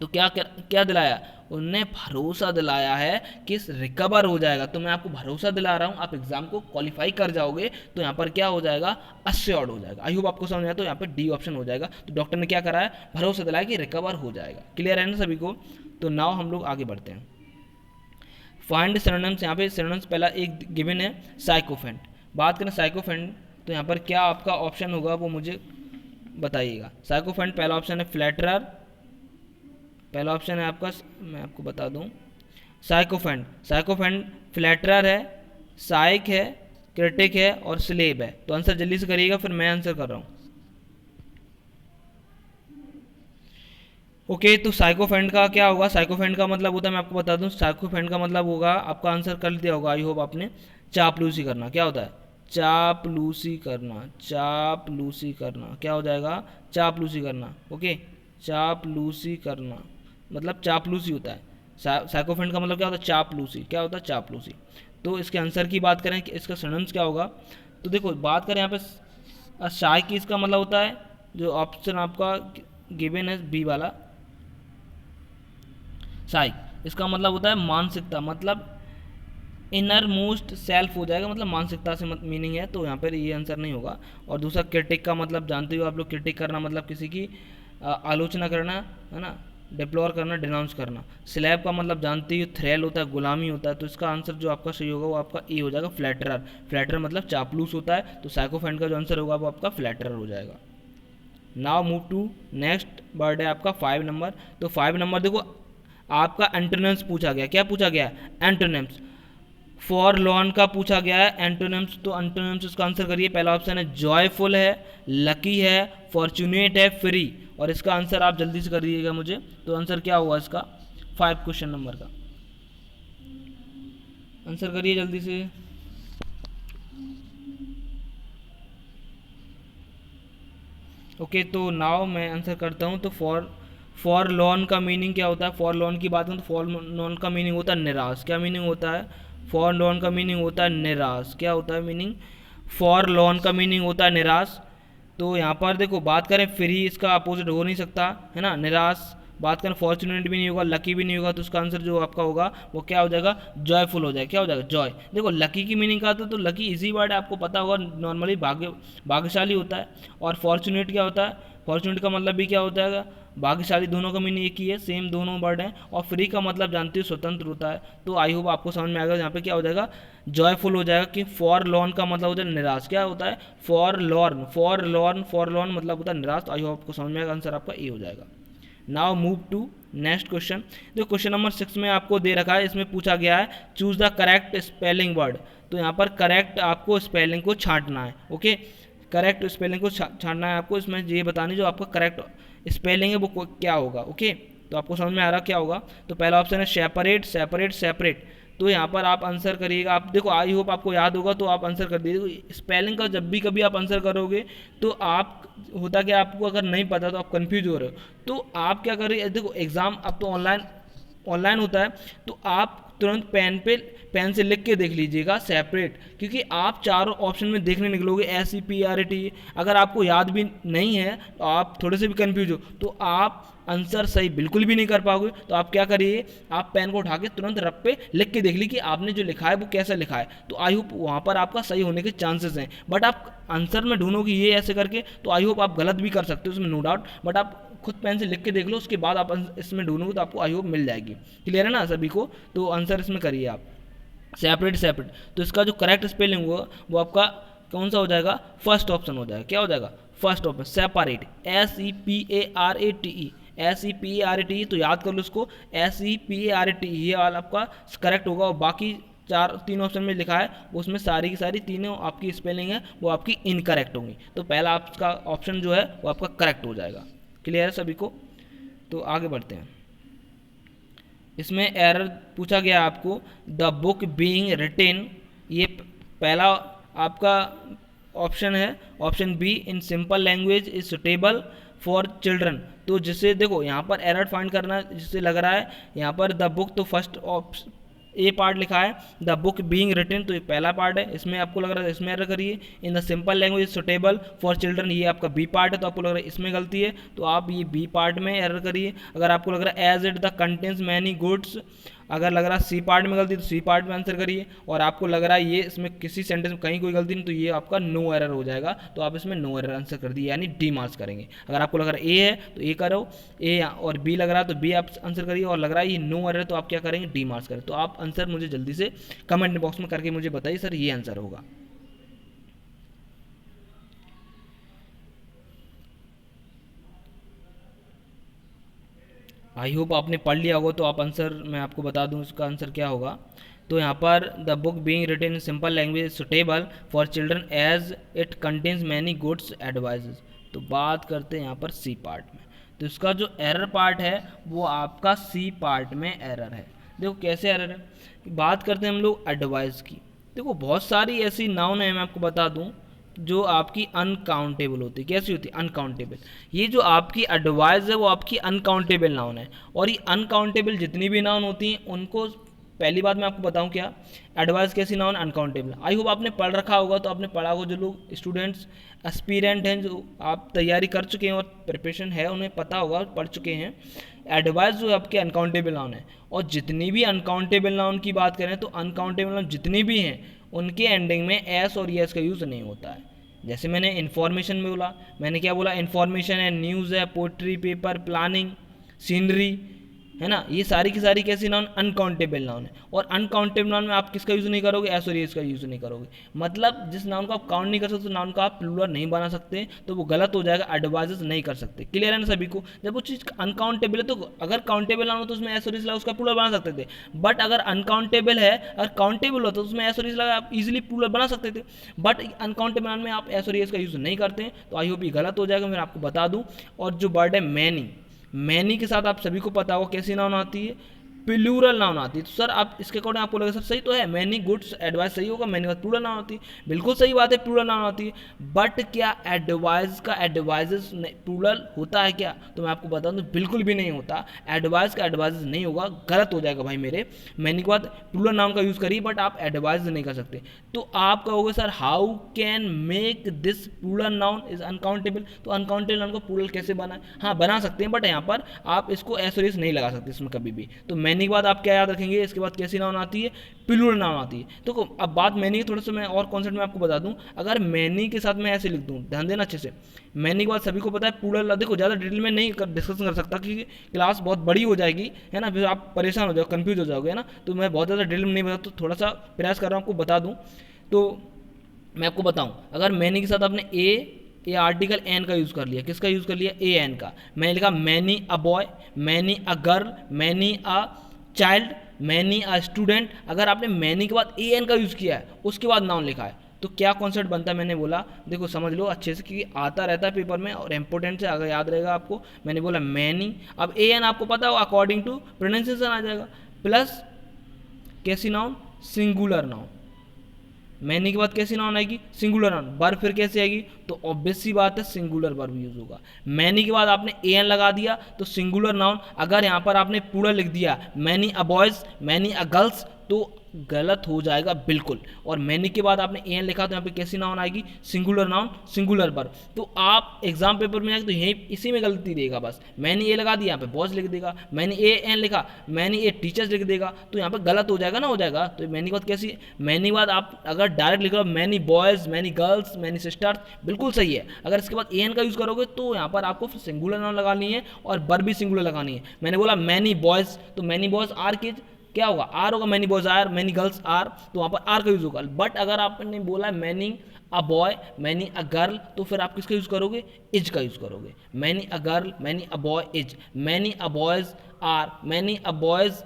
तो क्या क्या, क्या दिलाया उनने, भरोसा दिलाया है कि रिकवर हो जाएगा। तो मैं आपको भरोसा दिला रहा हूँ, आप एग्जाम को क्वालिफाई कर जाओगे। तो यहाँ पर क्या हो जाएगा, अस्योर्ड हो जाएगा। आई होप आपको समझ आया। तो यहाँ पर डी ऑप्शन हो जाएगा। तो डॉक्टर ने क्या कराया, भरोसा दिलाया कि रिकवर हो जाएगा। क्लियर है ना सभी को। तो नाउ हम लोग आगे बढ़ते हैं। Find synonyms. यहाँ पे सिनोनिम्स पहला एक गिवन है साइकोफेंट। बात करें साइकोफेंट, तो यहाँ पर क्या आपका ऑप्शन होगा वो मुझे बताइएगा। साइकोफेंट पहला ऑप्शन है फ्लैटरर, पहला ऑप्शन है आपका, मैं आपको बता दूं, साइकोफेंट। साइकोफेंट फ्लैटरर है, साइक है, क्रिटिक है और स्लेब है। तो आंसर जल्दी से करिएगा, फिर मैं आंसर कर रहा हूँ। ओके, तो साइकोफेंट का क्या होगा, साइकोफेंट का मतलब होता है, मैं आपको बता दूं, साइकोफेंट का मतलब होगा, आपका आंसर कर दिया होगा आई होप आपने, चापलूसी करना। क्या होता है, चापलूसी करना, चापलूसी करना, क्या हो जाएगा, चापलूसी करना। ओके, चापलूसी करना मतलब चापलूसी होता है। साइकोफेंट का मतलब क्या होता है, चापलूसी। क्या होता है, चापलूसी। तो इसके आंसर की बात करें कि इसका सिनोनिम्स क्या होगा, तो देखो बात करें यहाँ पे शाइक की, इसका मतलब होता है, जो ऑप्शन आपका गिवन है बी वाला, साइक, इसका मतलब होता है मानसिकता, मतलब इनर मोस्ट सेल्फ हो जाएगा, मतलब मानसिकता से मीनिंग है। तो यहाँ पर ये आंसर नहीं होगा। और दूसरा क्रिटिक का मतलब जानते हो आप लोग, क्रिटिक करना मतलब किसी की आलोचना करना, है ना, डिप्लोर करना, डिनाउंस करना। स्लैब का मतलब जानते हो, थ्रेल होता है, गुलामी होता है। तो इसका आंसर जो आपका सही होगा वो आपका ए हो जाएगा, फ्लैटरर। फ्लैटरर मतलब चापलूस होता है। तो साइकोफेंट का जो आंसर होगा वो आपका फ्लैटरर हो जाएगा। Now move to next word है आपका 5 नंबर। तो 5 नंबर देखो, आपका एंटोनिम्स पूछा गया। क्या पूछा गया, एंटोनिम्स। फॉर लॉन का पूछा गया है एंटोनिम्स। तो एंटोनिम्स इसका आंसर करिए। पहला ऑप्शन है जॉयफुल है, लकी है, फॉर्चुनेट है, फ्री। और इसका आंसर आप जल्दी से कर दीजिएगा मुझे। तो आंसर क्या हुआ इसका, 5 क्वेश्चन नंबर का आंसर करिए जल्दी से। ओके, तो नाउ मैं आंसर करता हूँ। तो फॉर लॉन का मीनिंग क्या होता है, फॉर लॉन की बात करूँ तो फॉर लॉन का मीनिंग होता है निराश। क्या मीनिंग होता है, फॉर लॉन का मीनिंग होता है निराश। क्या होता है मीनिंग, फॉर लॉन का मीनिंग होता है निराश। तो यहाँ पर देखो बात करें, फ्री इसका अपोजिट हो नहीं सकता, है ना, निराश। बात करें फॉर्चुनेट भी नहीं होगा, लकी भी नहीं होगा। तो उसका आंसर जो आपका होगा वो क्या हो जाएगा, जॉयफुल हो जाएगा। क्या हो जाएगा, जॉय। देखो लकी की मीनिंग का तो लकी इजी वर्ड है, आपको पता होगा, नॉर्मली भाग्यशाली होता है। और फॉर्चुनेट क्या होता है, फॉर्चुनेट का मतलब भी क्या होता है, भाग्यशाली। दोनों का मीनिंग एक ही है, सेम दोनों वर्ड हैं। और फ्री का मतलब जानते हो, स्वतंत्र होता है। तो आई होप आपको समझ में आएगा। यहाँ पे क्या हो जाएगा, जॉयफुल हो जाएगा। कि फॉर लॉन का मतलब होता है निराश। क्या होता है, for Laurn, for Laurn, for lawn मतलब होता है निराश। तो आई होप आपको समझ में आएगा, आंसर आपका ए हो जाएगा। Now move to next question. जो क्वेश्चन नंबर 6 में आपको दे रखा है, इसमें पूछा गया है choose the correct spelling word. तो यहाँ पर करेक्ट आपको स्पेलिंग को छांटना है। ओके, करेक्ट स्पेलिंग को छांटना है आपको। इसमें ये बतानी जो आपका करेक्ट स्पेलिंग है वो क्या होगा। ओके, तो आपको समझ में आ रहा क्या होगा। तो पहला ऑप्शन है सेपरेट, सेपरेट, सेपरेट। तो यहाँ पर आप आंसर करिएगा। आप देखो, आई होप आपको याद होगा, तो आप आंसर कर दीजिए। स्पेलिंग का जब भी कभी आप आंसर करोगे तो आप, होता क्या, आपको अगर नहीं पता तो आप कंफ्यूज हो रहे हो, तो आप क्या करिए, देखो एग्ज़ाम अब तो ऑनलाइन होता है। तो आप तुरंत पेन से लिख के देख लीजिएगा सेपरेट। क्योंकि आप चारों ऑप्शन में देखने निकलोगे SEPRAT, अगर आपको याद भी नहीं है तो आप थोड़े से भी कंफ्यूज हो तो आप आंसर सही बिल्कुल भी नहीं कर पाओगे। तो आप क्या करिए, आप पेन को उठा के तुरंत रफ पे लिख के देख ली कि आपने जो लिखा है वो कैसा लिखा है। तो आई होप वहाँ पर आपका सही होने के चांसेस हैं। बट आप आंसर में ढूंढोगे ये ऐसे करके, तो आई होप आप गलत भी कर सकते हो, उसमें नो डाउट। बट आप खुद पेन से लिख के देख लो, उसके बाद आप इसमें ढूंढोगे तो आपको आई होप मिल जाएगी। क्लियर है ना सभी को। तो आंसर इसमें करिए आप सेपरेट, सेपरेट। तो इसका जो करेक्ट स्पेलिंग होगा वो आपका कौन सा हो जाएगा, फर्स्ट ऑप्शन हो जाएगा। क्या हो जाएगा, first option, separate, SEPARATE, SEPARATE। तो याद कर लो इसको, SEPARATE, ये वाला आपका करेक्ट होगा। और बाकी तीन ऑप्शन में लिखा है उसमें सारी की सारी तीनों आपकी स्पेलिंग है वो आपकी इनकरेक्ट होंगी। तो पहला आपका ऑप्शन जो है वो आपका करेक्ट हो जाएगा। क्लियर है सभी को। तो आगे बढ़ते हैं। इसमें एरर पूछा गया आपको, द बुक बीइंग रिटेन। ये पहला आपका ऑप्शन है, option B, in simple language is suitable for children. तो जिससे देखो यहाँ पर एरर फाइंड करना, जिससे लग रहा है यहाँ पर द बुक, तो फर्स्ट ए पार्ट लिखा है द बुक बीइंग रिटन, तो ये पहला पार्ट है, इसमें आपको लग रहा है इसमें एरर करिए। In the simple language suitable for children, ये आपका बी पार्ट है, तो आपको लग रहा है इसमें गलती है, तो आप ये बी पार्ट में एरर करिए। अगर आपको लग रहा है as it the contains many goods, अगर लग रहा है सी पार्ट में गलती तो सी पार्ट में आंसर करिए। और आपको लग रहा है ये इसमें किसी सेंटेंस में कहीं कोई गलती नहीं, तो ये आपका नो एरर हो जाएगा, तो आप इसमें नो एरर आंसर कर दिए, यानी डी मार्क्स करेंगे। अगर आपको लग रहा है ए है तो ए करो, ए और बी लग रहा है तो बी आप आंसर करिए, और लग रहा है ये नो एरर तो आप क्या करेंगे, डी मार्क्स करें। तो आप आंसर मुझे जल्दी से कमेंट बॉक्स में करके मुझे बताइए सर ये आंसर होगा। आई होप आपने पढ़ लिया होगा, तो आप आंसर मैं आपको बता दूं इसका आंसर क्या होगा। तो यहाँ पर the book being written in simple language suitable for children as it contains many goods advises. तो बात करते हैं यहाँ पर सी पार्ट में, तो इसका जो एरर पार्ट है वो आपका सी पार्ट में एरर है। देखो कैसे एरर है, बात करते हैं हम लोग एडवाइस की। देखो बहुत सारी ऐसी नाउन है, मैं आपको बता दूं, जो आपकी अनकाउंटेबल होती है। कैसी होती है, अनकाउंटेबल। ये जो आपकी एडवाइस है वो आपकी अनकाउंटेबल नाउन है, और ये अनकाउंटेबल जितनी भी नाउन होती हैं उनको, पहली बात मैं आपको बताऊं क्या, एडवाइस कैसी नाउन, अनकाउंटेबल। आई होप आपने पढ़ रखा होगा, तो आपने पढ़ा होगा, जो लोग स्टूडेंट्स एस्पिरेंट हैं, जो आप तैयारी कर चुके हैं और प्रिपरेशन है, उन्हें पता होगा, पढ़ चुके हैं। एडवाइस जो आपके अनकाउंटेबल नाउन है, और जितनी भी अनकाउंटेबल नाउन की बात करें तो अनकाउंटेबल नाउन जितनी भी हैं उनके एंडिंग में एस और यस का यूज़ नहीं होता है। जैसे मैंने इन्फॉर्मेशन में बोला, मैंने क्या बोला, इन्फॉर्मेशन है, न्यूज़ है, पोट्री, पेपर, प्लानिंग, सीनरी, है ना, ये सारी की सारी कैसी नाउन, अनकाउंटेबल नाउन है। और अनकाउंटेबल नाउन में आप किसका यूज़ नहीं करोगे, एस और एस का यूज़ नहीं करोगे। मतलब जिस नाउन को आप काउंट नहीं कर सकते, तो नाउन का आप प्लूरल नहीं बना सकते, तो वो गलत हो जाएगा, एडवाइजेस नहीं कर सकते। क्लियर है ना सभी को। जब वो चीज़ अनकाउंटेबल है, तो अगर काउंटेबल नाउन हो तो उसमें एस और एस लगा उसका प्लूरल बना सकते थे, बट अगर अनकाउंटेबल है, अगर काउंटेबल हो तो उसमें एस और एस लगा आप इजीली प्लूरल बना सकते थे, बट अनकाउंटेबल नाउन में आप एस और एस का यूज़ नहीं करते हैं, तो आई होप ये गलत हो जाएगा, मैं आपको बता दूँ। और जो वर्ड है मैनी, मैनी के साथ आप सभी को पता होगा कैसी नाउन आती है, प्लूरल नाउन आती है। तो सर आप इसके अकॉर्डिंग आपको लगेगा सर सही तो है, मैनी गुड्स एडवाइस सही होगा, मैनी के बाद प्लूरल नाउन आती है, बिल्कुल सही बात है, प्लूरल नाउन आती है, बट क्या एडवाइस का एडवाइजेस प्लूरल होता है क्या, तो मैं आपको बता दूं बिल्कुल भी नहीं होता। एडवाइस का एडवाइजेस नहीं होगा, गलत हो जाएगा भाई मेरे। मैनी के बाद प्लूरल नाउन का यूज़ करिए, बट आप एडवाइस नहीं कर सकते। तो आप कहोगे sir how can make this plural noun is uncountable, तो अनकाउंटेबल नाउन को प्लूरल कैसे बनाए, हाँ बना सकते हैं, बट यहाँ पर आप इसको एस और एस नहीं लगा सकते इसमें कभी भी। तो मैनी के बाद आप क्या याद रखेंगे, इसके बाद कैसी नाउन आती है, प्लूरल नाउन आती है। तो अब बात मैनी की, थोड़ा सा मैं और कॉन्सेप्ट में आपको बता दूं। अगर मैनी के साथ मैं ऐसे लिख दूं, ध्यान देना अच्छे से, मैनी के बाद सभी को पता है प्लूरल, देखो ज़्यादा डिटेल में नहीं डिस्कशन कर सकता क्योंकि क्लास बहुत बड़ी हो जाएगी, है ना, फिर आप परेशान हो जाओगे, कंफ्यूज हो जाओगे, है ना, तो मैं बहुत ज़्यादा डिटेल में नहीं बता, तो थोड़ा सा प्रयास कर रहा हूँ आपको बता दूँ। तो मैं आपको बताऊँ, अगर मैनी के साथ आपने ये आर्टिकल एन का यूज़ कर लिया, किसका यूज़ कर लिया, ए एन का। मैंने लिखा many a boy, many a girl, many a child, many a student. अगर आपने मैनी के बाद ए एन का यूज़ किया है, उसके बाद नाउन लिखा है, तो क्या कॉन्सेप्ट बनता है, मैंने बोला देखो समझ लो अच्छे से, क्योंकि आता रहता है पेपर में और इंपॉर्टेंट से, अगर याद रहेगा आपको। मैंने बोला मैनी, अब ए एन आपको पता हो अकॉर्डिंग टू प्रोनाउंसिएशन आ जाएगा, प्लस कैसी नाउन, सिंगुलर नाउन। मैनी के बाद कैसी नाउन आएगी, सिंगुलर नाउन। वर्ब फिर कैसे आएगी, तो ऑब्वियस सी बात है सिंगुलर वर्ब यूज होगा। मैनी के बाद आपने ए एन लगा दिया तो सिंगुलर नाउन। अगर यहाँ पर आपने पूरा लिख दिया many a boys, many a girls, तो गलत हो जाएगा बिल्कुल। और मैनी के बाद आपने ए एन लिखा तो यहाँ पे कैसी नाउन आएगी, सिंगुलर नाउन, सिंगुलर वर्ब। तो आप एग्जाम पेपर में आएगा तो यही इसी में गलती देगा, बस मैंने ए लगा दिया यहाँ पे बॉयज लिख देगा, मैंने ए एन लिखा, मैंने ए टीचर्स लिख देगा, तो यहाँ पे गलत हो जाएगा ना, हो जाएगा। तो मैनी के बाद कैसी, मैनी के बाद आप अगर डायरेक्ट लिख रहे हो many boys, many girls, many sisters, बिल्कुल सही है। अगर इसके बाद ए एन का यूज़ करोगे तो यहाँ पर आपको सिंगुलर नाउन लगानी है और वर्ब भी सिंगुलर लगानी है। मैंने बोला मैनी बॉयज, तो मैनी बॉयज आर किड्स, क्या होगा, आर होगा, many boys are, many girls are, तो वहाँ पर आर का यूज़ होगा। बट अगर आपने बोला many a boy, many a girl, तो फिर आप किसका यूज़ करोगे, इज का यूज़ करोगे। Many a girl, many a boy, is, many a boys are, many a boys,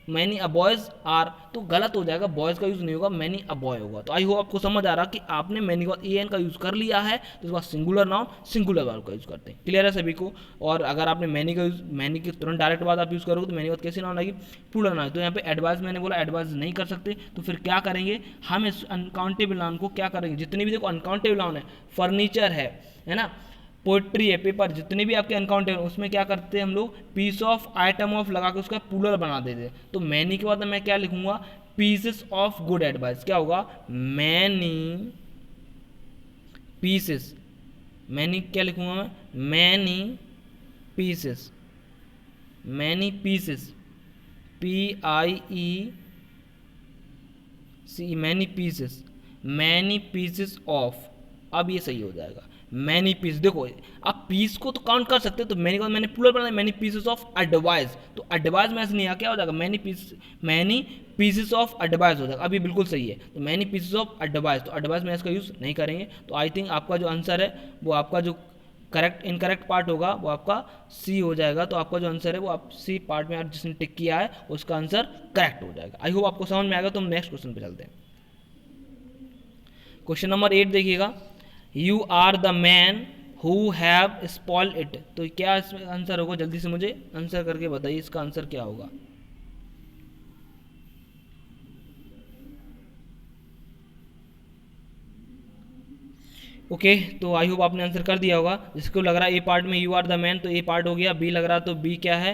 many a boys are, तो गलत हो जाएगा, बॉयज़ का यूज़ नहीं होगा, मैनी अ बॉय होगा। तो आई होप आपको समझ आ रहा कि आपने मैनी का ए एन का यूज़ कर लिया है, तो इसके बाद सिंगुलर नाउन, सिंगुलर वर्ब का यूज़ करते हैं। क्लियर है सभी को। और अगर आपने मैनी का यूज़, मैनी के तुरंत डायरेक्ट बाद आप यूज़ करोगे तो मैनी के बाद कैसी नाउन आएगी, प्लूरल नाउन। तो यहाँ पे एडवाइस, मैंने बोला एडवाइस नहीं कर सकते, तो फिर क्या करेंगे हम, इस अनकाउंटेबल नाउन को क्या करेंगे, जितनी भी देखो अनकाउंटेबल नाउन है, फर्नीचर है ना, पोइट्री है, पेपर, जितने भी आपके अनकाउंटेबल उसमें क्या करते हैं हम लोग, पीस ऑफ, आइटम ऑफ लगा के उसका प्लूरल बना देते हैं। तो मैनी के बाद मैं क्या लिखूंगा, पीसेस ऑफ गुड एडवाइस। क्या होगा, मैनी पीसेस, मैनी क्या लिखूंगा मैं, many pieces, many pieces, PIEC, many pieces, many pieces of. अब ये सही हो जाएगा, मैनी पीस। देखो आप पीस को तो काउंट कर सकते हो, तो मैनी को मैंने प्लूरल बनाया, मैनी पीसेस ऑफ एडवाइस, तो एडवाइस में ऐसे नहीं आ, क्या हो जाएगा, मैनी पीसेस ऑफ एडवाइस हो जाएगा। अभी बिल्कुल सही है, तो मैनी पीसेस ऑफ एडवाइस, तो एडवाइस में इसका यूज़ नहीं करेंगे। तो आई थिंक आपका जो आंसर है वो आपका जो करेक्ट इनकरेक्ट पार्ट होगा वो आपका सी हो जाएगा। तो आपका जो आंसर है वो आप सी पार्ट में जिसने टिक किया है उसका आंसर करेक्ट हो जाएगा। आई होप आपको समझ में आएगा। तो हम नेक्स्ट क्वेश्चन पे चलते हैं। क्वेश्चन नंबर 8 देखिएगा, you are the man who have spoiled it. तो क्या इसमें आंसर होगा, जल्दी से मुझे आंसर करके बताइए इसका आंसर क्या होगा। ओके तो आई होप आपने आंसर कर दिया होगा। जिसको लग रहा है ए पार्ट में यू आर द मैन, तो ए पार्ट हो गया। बी लग रहा है तो बी क्या है,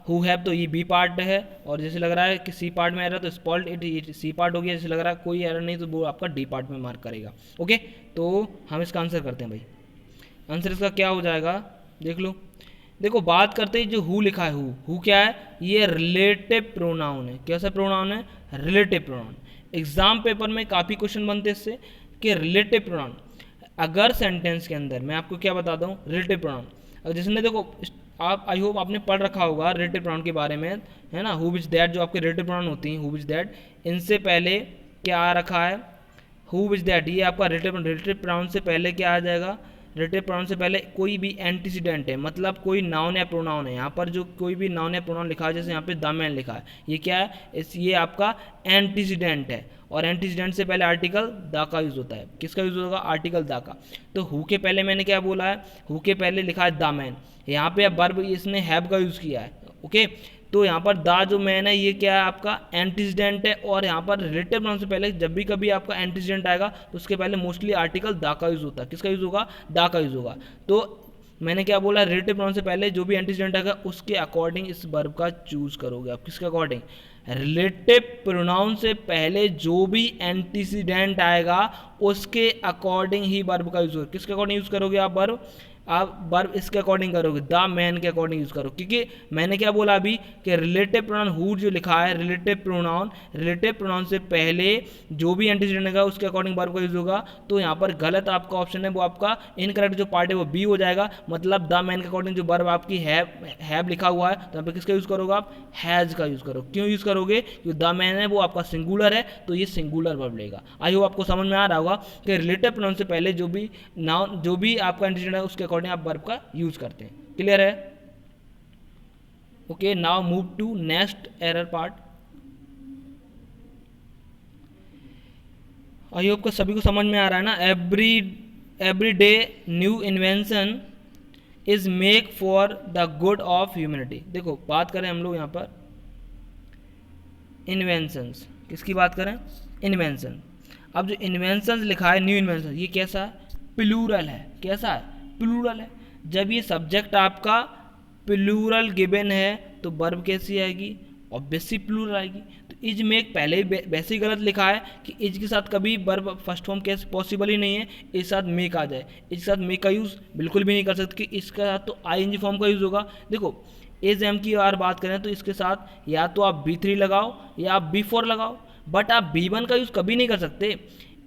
हु हैव, तो ये बी पार्ट है। और जैसे लग रहा है कि सी पार्ट में एरर, तो स्पॉइल्ड इट ये सी पार्ट हो गया। जैसे लग रहा है कोई एरर नहीं, तो वो आपका डी पार्ट में मार्क करेगा। ओके तो हम इसका आंसर करते हैं भाई। आंसर इसका क्या हो जाएगा, देख लो। देखो बात करते हैं जो हु लिखा है, हु क्या है, ये रिलेटिव प्रोनाउन है। कैसा प्रोनाउन है, रिलेटिव प्रोनाउन। एग्जाम पेपर में काफ़ी क्वेश्चन बनते हैं इससे कि रिलेटिव प्रोनाउन, अगर सेंटेंस के अंदर मैं आपको क्या बताता हूँ, रिलेटिव प्रोनाउन। अगर जिसने देखो आप, आई होप आपने पढ़ रखा होगा रिलेटिव प्रोनाउन के बारे में, है ना, हु विच दैट, जो आपके रिलेटिव प्रोनाउन होती हैं, हु विच दैट, इनसे पहले क्या आ रखा है, हु विच दैट, ये आपका रिलेटिव प्रोनाउन से पहले क्या आ जाएगा, रिलेटिव प्रोनाउन से पहले कोई भी एंटीसीडेंट है, मतलब कोई नाउन या प्रोनाउन है। यहाँ पर जो कोई भी नाउन या प्रोनाउन लिखा है, जैसे यहाँ पे द मैन लिखा है, ये क्या है, ये आपका एंटीसीडेंट है। और एंटीसीडेंट से पहले आर्टिकल द का यूज़ होता है। किसका यूज़ होगा, आर्टिकल द का। तो हु के पहले मैंने क्या बोला है, हु के पहले लिखा है द मैन। यहाँ पे अब वर्ब इसने हैव का यूज़ किया है। ओके तो यहाँ पर द जो मैन है ये क्या है, आपका एंटीसीडेंट है। और यहाँ पर रिलेटिव प्रोनाउन से पहले जब भी कभी आपका एंटीसीडेंट आएगा तो उसके पहले मोस्टली आर्टिकल द का यूज़ होता है। किसका यूज़ होगा, द का यूज़ होगा। तो मैंने क्या बोला, रिलेटिव प्रोनाउन से पहले जो भी एंटीसीडेंट आएगा उसके अकॉर्डिंग इस वर्ब का चूज करोगे आप। किसके अकॉर्डिंग, रिलेटिव प्रोनाउन से पहले जो भी एंटीसीडेंट आएगा उसके अकॉर्डिंग ही वर्ब का यूज करोगे। किसके अकॉर्डिंग यूज करोगे आप वर्ब इसके अकॉर्डिंग करोगे, द मैन के अकॉर्डिंग यूज करो। क्योंकि मैंने क्या बोला अभी कि रिलेटिव प्रोनाउन हु जो लिखा है, रिलेटिव प्रोनाउन से पहले जो भी एंटीसीडेंट आएगा उसके अकॉर्डिंग वर्ब का यूज होगा। तो यहाँ पर गलत आपका ऑप्शन है, वो आपका इनकरेक्ट जो पार्ट है वो बी हो जाएगा। मतलब द मैन के अकॉर्डिंग जो वर्ब आपकी हैव लिखा हुआ है, तो यहाँ पर किसका यूज करोगे आप, हैज का यूज करो। क्यों यूज करोगे, क्योंकि द मैन है वो आपका सिंगुलर है, तो ये सिंगुलर वर्ब लेगा। आई होप आपको समझ में आ रहा होगा कि रिलेटिव प्रोनाउन से पहले जो भी नाउन, जो भी आपका एंटीसीडेंट है उसके अकॉर्डिंग आप वर्ब का यूज करते हैं। क्लियर है। Okay now move to next error part. I hope को सभी को समझ में आ रहा है ना। Every day new invention is make for the good of humanity. देखो बात करें हम लोग यहाँ पर इन्वेंशंस, किसकी बात करें, इन्वेंशन। अब जो इन्वेंशन लिखा है, न्यू इन्वेंशन, ये कैसा है, प्लूरल है। कैसा है, प्लूरल है। जब ये सब्जेक्ट आपका प्लूरल गिवन है तो वर्ब कैसी आएगी, ऑब्वियसली प्लूरल आएगी। तो इज मेक पहले ही वैसे ही गलत लिखा है कि इज के साथ कभी वर्ब फर्स्ट फॉर्म कैसे पॉसिबल ही नहीं है, इसके साथ मेक आ जाए। इसके साथ मेक का यूज़ बिल्कुल भी नहीं कर सकते कि इसके साथ तो आईएनजी फॉर्म का यूज़ होगा। देखो एज एम की बार बात करें तो इसके साथ या तो आप B3 लगाओ या आप B4 लगाओ, बट आप B1 का यूज़ कभी नहीं कर सकते।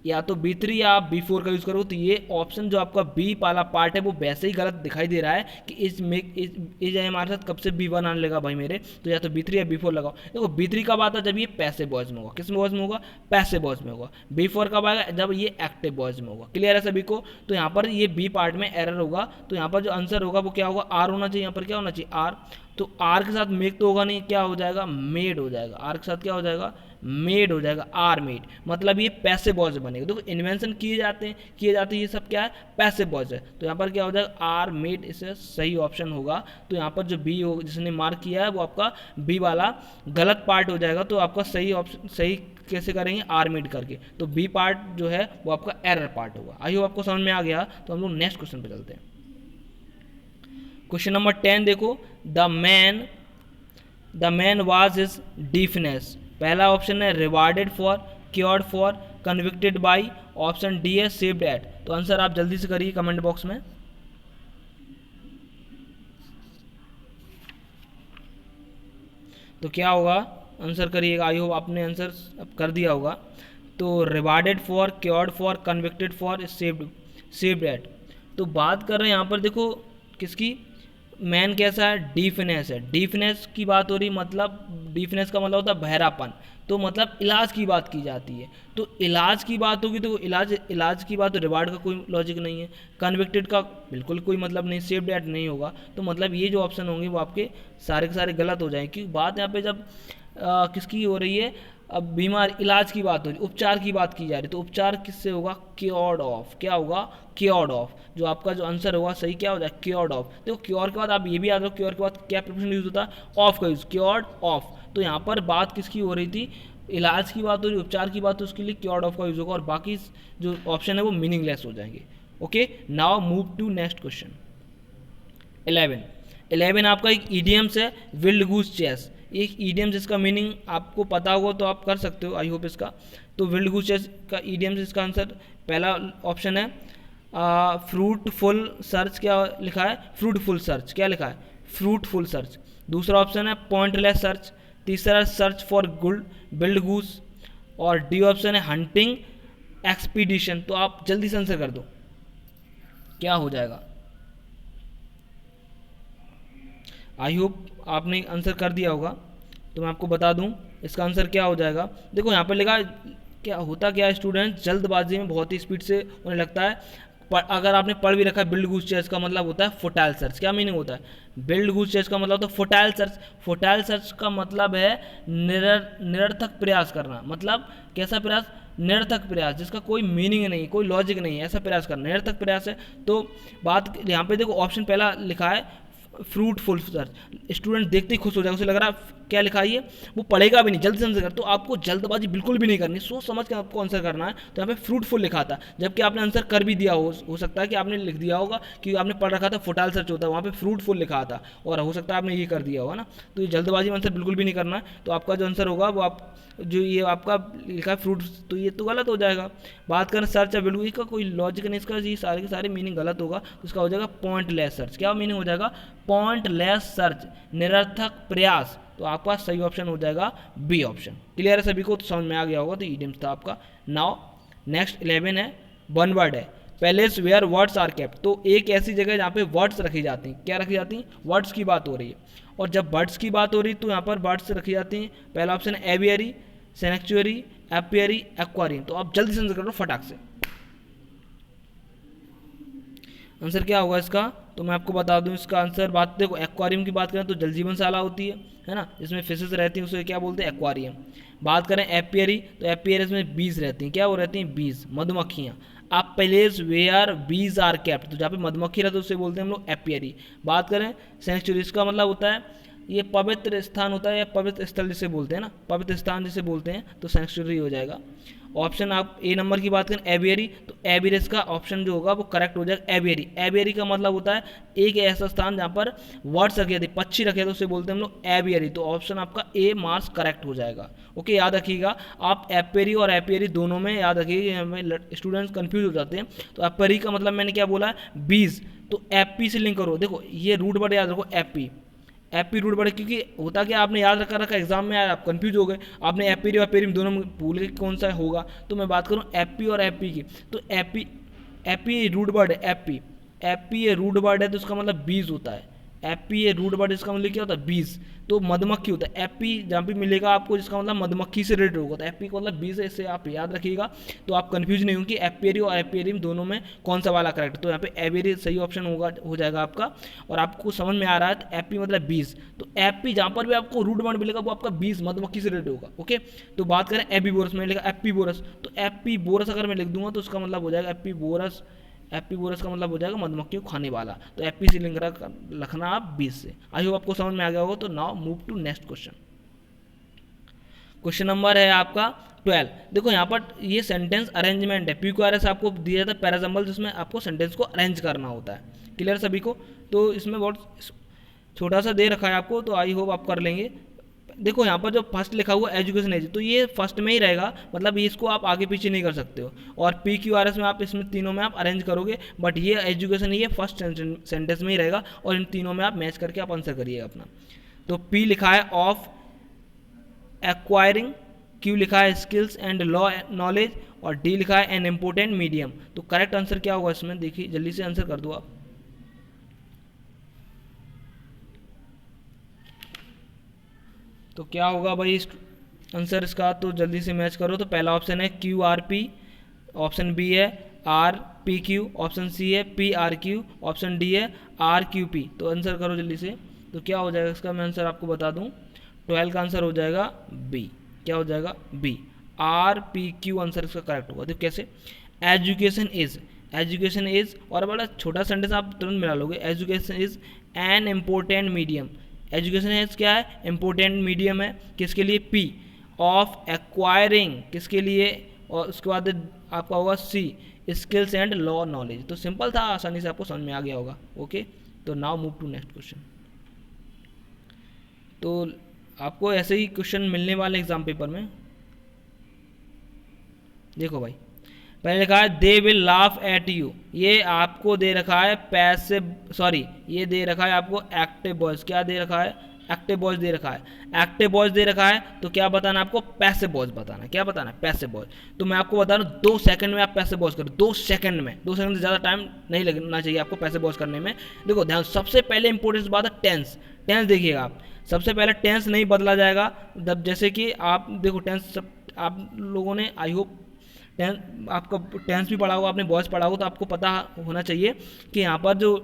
या तो B3 या आप B4 का यूज़ करो। तो ये ऑप्शन जो आपका बी वाला पार्ट है वो वैसे ही गलत दिखाई दे रहा है कि इज हमारे साथ कब से B1 आने लगा भाई मेरे। तो या तो B3 या B4 लगाओ। देखो B3 कब आता है, जब ये पैसिव वॉइस में होगा। किस वॉइस में होगा, पैसिव वॉइस में होगा। B4 कब आएगा, जब ये एक्टिव वॉइस में होगा। क्लियर है सभी को। तो यहाँ पर ये बी पार्ट में एरर होगा। तो यहाँ पर जो आंसर होगा वो क्या होगा, आर होना चाहिए। यहाँ पर क्या होना चाहिए, आर। तो आर के साथ मेक तो होगा नहीं, क्या हो जाएगा, मेड हो जाएगा। आर के साथ क्या हो जाएगा, मेड हो जाएगा, आर मेड। मतलब ये पैसिव वॉइस बनेगा। देखो इन्वेंशन किए जाते हैं, ये सब क्या है, पैसिव वॉइस है। तो यहाँ पर क्या हो जाएगा, आर मेड, इससे सही ऑप्शन होगा। तो यहाँ पर जो बी हो जिसने मार्क किया है वो आपका बी वाला गलत पार्ट हो जाएगा। तो आपका सही ऑप्शन, सही कैसे करेंगे, आर मेड करके। तो बी पार्ट जो है वो आपका एरर पार्ट होगा। आई होप आपको समझ में आ गया। तो हम लोग नेक्स्ट क्वेश्चन पे चलते हैं। क्वेश्चन नंबर 10 देखो, the man was his deafness. पहला ऑप्शन है rewarded for, cured for, convicted by, option D है सेव्ड एट। तो आंसर आप जल्दी से करिए कमेंट बॉक्स में। तो क्या होगा, आंसर करिएगा। आई होप आपने आंसर कर दिया होगा। तो rewarded for, cured for, convicted for, saved at. तो बात कर रहे हैं यहाँ पर देखो किसकी, मैन कैसा है, डीफनेस है। डीफनेस की बात हो रही, मतलब डीफनेस का मतलब होता है बहरापन। तो मतलब इलाज की बात की जाती है। तो इलाज की बात होगी तो इलाज की बात, तो रिवार्ड का कोई लॉजिक नहीं है, कन्विक्टेड का बिल्कुल कोई मतलब नहीं, सेव्ड एट नहीं होगा। तो मतलब ये जो ऑप्शन होंगे वो आपके सारे के सारे गलत हो जाएंगे। क्योंकि बात यहाँ पे जब किसकी हो रही है, अब बीमार इलाज की बात हो रही, उपचार की बात की जा रही, तो उपचार किससे होगा, क्योर्ड ऑफ। क्या होगा, क्योर्ड ऑफ। जो आपका जो आंसर होगा सही क्या हो जाए, क्योर्ड ऑफ। देखो क्योर के बाद आप ये भी याद रखो, क्योर के बाद क्या प्रिपरेशन यूज होता है, ऑफ का यूज, क्योर्ड ऑफ। तो यहाँ पर बात किसकी हो रही थी, इलाज की बात हो रही, उपचार की बात, तो उसके लिए क्योर्ड ऑफ का यूज होगा, और बाकी जो ऑप्शन है वो मीनिंगलेस हो जाएंगे। Okay, now move to next question 11 आपका एक ईडियम्स है, विल्ड गूस चेस। एक ईडियम जिसका मीनिंग आपको पता होगा तो आप कर सकते हो, आई होप इसका। तो विल्ड गूस चेस का ईडियम्स, इसका आंसर पहला ऑप्शन है फ्रूटफुल सर्च। क्या लिखा है, फ्रूटफुल सर्च। क्या लिखा है, फ्रूटफुल सर्च। दूसरा ऑप्शन है पॉइंटलेस सर्च। तीसरा search for good build goose, और डी ऑप्शन है हंटिंग एक्सपीडिशन। तो आप जल्दी से आंसर कर दो, क्या हो जाएगा। आई होप आपने आंसर कर दिया होगा। तो मैं आपको बता दूं इसका आंसर क्या हो जाएगा। देखो यहाँ पर लिखा, क्या होता क्या है, स्टूडेंट जल्दबाजी में बहुत ही स्पीड से उन्हें लगता है, अगर आपने पढ़ भी रखा है बिल्ड गूस चेस का मतलब होता है फुटाइल सर्च। क्या मीनिंग होता है, बिल्ड गूस चेस का मतलब होता है फुटाइल सर्च। फुटाइल सर्च का मतलब है निरर्थक प्रयास करना। मतलब कैसा प्रयास, निरर्थक प्रयास जिसका कोई मीनिंग नहीं, कोई लॉजिक नहीं है, ऐसा प्रयास करना निरर्थक प्रयास है। तो बात यहाँ पे देखो ऑप्शन पहला लिखा है फ्रूटफुल सर्च। स्टूडेंट देखते ही खुश हो जाएगा, उसे लग रहा है क्या लिखा है ये, वो पढ़ेगा भी नहीं, जल्दी से आंसर कर। तो आपको जल्दबाजी बिल्कुल भी नहीं करनी, सोच समझ के आपको आंसर करना है। तो यहाँ पे फ्रूटफुल लिखा था, जबकि आपने आंसर कर भी दिया हो सकता है कि आपने लिख दिया होगा कि आपने पढ़ रखा था फुटाइल सर्च होता है, वहाँ पे फ्रूटफुल लिखा था, और हो सकता है आपने ये कर दिया होगा ना। तो ये जल्दबाजी में आंसर बिल्कुल भी नहीं करना है। तो आपका जो आंसर होगा वो आप जो ये आपका लिखा है फ्रूट, तो ये तो गलत हो जाएगा। बात करें सर्च या बिल्कुल, इसका कोई लॉजिक नहीं, इसका ये सारे के सारे मीनिंग गलत होगा। तो इसका हो जाएगा पॉइंटलेस सर्च। क्या मीनिंग हो जाएगा, पॉइंटलेस सर्च, निरर्थक प्रयास। तो आपका सही ऑप्शन हो जाएगा बी ऑप्शन। क्लियर है सभी को, तो समझ में आ गया होगा। तो ईडियम्स था आपका। नाउ नेक्स्ट 11 है, वन वर्ड है, place where words are kept. तो एक ऐसी जगह जहाँ पे वर्ड्स रखी जाती हैं। क्या रखी जाती हैं, वर्ड्स की बात हो रही है। और जब बर्ड्स की बात हो रही है तो यहाँ पर बर्ड्स रखी जाती हैं। पहला ऑप्शन है एवियरी, सेनेक्चुअरी, एपियरी, एक्वारियम। तो आप जल्दी से आंसर कर लो फटाक से, आंसर क्या होगा इसका। तो मैं आपको बता दूं इसका आंसर। बात देखो एक्वारियम की बात करें तो जल जीवनशाला होती है ना, जिसमें फिशेस रहती हैं, उसे क्या बोलते हैं, एक्वारियम। बात करें एपियरी, तो एपियरीज में बीज रहती हैं। क्या वो रहती हैं, बीज, मधुमक्खियाँ। आप place where bees are kept, तो जहाँ पे मधुमक्खी रहती है उसे बोलते हैं हम लोग एपियरी। बात करें सेंचुरी, इसका मतलब होता है ये पवित्र स्थान होता है, या पवित्र स्थल जिसे बोलते हैं ना, पवित्र स्थान जिसे बोलते हैं, तो सेंचुरी हो जाएगा। ऑप्शन आप ए नंबर की बात करें एवियरी, तो एवियरीज का ऑप्शन जो होगा वो करेक्ट हो जाएगा एवियरी। एवियरी का मतलब होता है एक ऐसा स्थान जहाँ पर वर्ड्स रखे थे, पक्षी रखे थे, उसे बोलते हैं हम लोग एवियरी। तो ऑप्शन आपका ए मार्क्स करेक्ट हो जाएगा। ओके, याद रखिएगा आप एपेरी और एपियरी दोनों में याद रखिएगा, हमें स्टूडेंट्स कंफ्यूज हो जाते हैं। तो एपेरी का मतलब मैंने क्या बोला है, बीज, तो एपी से लिंक करो। देखो ये रूट वर्ड याद रखो, एपी, एपी रूट वर्ड, क्योंकि होता क्या आपने याद रखा एग्जाम में, आप कंफ्यूज हो गए, आपने एपी और एपेरी दोनों में भूल गए कौन सा होगा। तो मैं बात करूँ एपी और एपी की, तो एपी, एपी रूट वर्ड है, एपी, एपी ये रूट वर्ड है, तो उसका मतलब बीज होता है। एपी ये रूट वर्ड, इसका मतलब क्या होता है, बीज, तो मधुमक्खी होता है। एपी जहाँ भी मिलेगा आपको जिसका मतलब मधुमक्खी से रिलेटेड होगा, तो एपी का मतलब बीज है, इससे आप याद रखिएगा। तो आप कंफ्यूज नहीं होंगे एपियरी और एपियरी दोनों में कौन सा वाला करेक्ट। तो यहाँ पे एवियरी सही ऑप्शन होगा, हो जाएगा आपका। और आपको समझ में आ रहा है तो एपी मतलब बीज, तो एपी जहाँ पर भी आपको रूट वर्ड मिलेगा वो आपका बीज, मधुमक्खी से रिलेटेड होगा। ओके, तो बात करें एपीबोरस में लिखा एपीबोरस, तो एपीबोरस अगर मैं लिख दूंगा तो उसका मतलब हो जाएगा एपीबोरस। एपीबोरस का मतलब हो जाएगा मधुमक्खी को खाने वाला। तो एपी से लिंक रखना आप 20 से। आई होप आपको समझ में आ गया होगा। तो now move to next question. Question number है आपका 12। देखो यहाँ पर ये सेंटेंस अरेंजमेंट है, PQRS आपको दिया जाता है पैराजम्बल, जिसमें आपको सेंटेंस को अरेंज करना होता है। क्लियर सभी को। तो इसमें बहुत छोटा सा दे रखा है आपको, तो आई होप आप कर लेंगे। देखो यहाँ पर जो फर्स्ट लिखा हुआ एजुकेशन एज, तो ये फर्स्ट में ही रहेगा, मतलब ये इसको आप आगे पीछे नहीं कर सकते हो। और पी क्यू आर एस में आप इसमें तीनों में आप अरेंज करोगे, बट ये एजुकेशन ये फर्स्ट सेंटेंस में ही रहेगा, और इन तीनों में आप मैच करके आप आंसर करिएगा अपना। तो पी लिखा है ऑफ एक्वायरिंग, क्यू लिखा है स्किल्स एंड लॉ नॉलेज, और डी लिखा है एन इम्पोर्टेंट मीडियम। तो करेक्ट आंसर क्या होगा इसमें, देखिए जल्दी से आंसर कर दो आप। तो क्या होगा भाई आंसर इसका, तो जल्दी से मैच करो। तो पहला ऑप्शन है Q R P, option B है R P Q, option C है P R Q, option D है आर क्यू पी। तो आंसर करो जल्दी से। तो क्या हो जाएगा इसका, मैं आंसर आपको बता दूं, 12 का आंसर हो जाएगा बी। क्या हो जाएगा, B, R P Q answer इसका करेक्ट होगा। देखो कैसे, एजुकेशन इज, एजुकेशन इज, और बड़ा छोटा सेंटेंस आप तुरंत मिला लोगे, education is an important medium. Education is क्या है, इम्पोर्टेंट मीडियम है, किसके लिए, पी, ऑफ एक्वायरिंग किसके लिए, और उसके बाद आपका होगा सी, स्किल्स एंड लॉ नॉलेज। तो सिंपल था, आसानी से आपको समझ में आ गया होगा। ओके, तो now move to next question. तो आपको ऐसे ही क्वेश्चन मिलने वाले एग्जाम पेपर में। देखो भाई, पहले लिखा है they will laugh at you, ये आपको दे रखा है पैसिव, सॉरी ये दे रखा है आपको एक्टिव वॉइस। क्या दे रखा है, एक्टिव वॉइस दे रखा है, एक्टिव वॉइस दे रखा है। तो क्या बताना आपको, पैसिव वॉइस बताना है। क्या बताना है, पैसिव वॉइस। तो मैं आपको बता रहा हूँ 2 सेकंड में आप पैसिव वॉइस करो, 2 सेकंड में, 2 सेकंड से ज़्यादा टाइम नहीं लगना चाहिए आपको पैसिव वॉइस करने में। देखो ध्यान, सबसे पहले इंपॉर्टेंट बात है टेंस। टेंस देखिएगा आप, सबसे पहले टेंस नहीं बदला जाएगा। जब जैसे कि आप देखो टेंस, सब आप लोगों ने आई होप टेंस, आपका टेंस भी पढ़ा होगा आपने, वॉइस पढ़ा होगा, तो आपको पता होना चाहिए कि यहाँ पर जो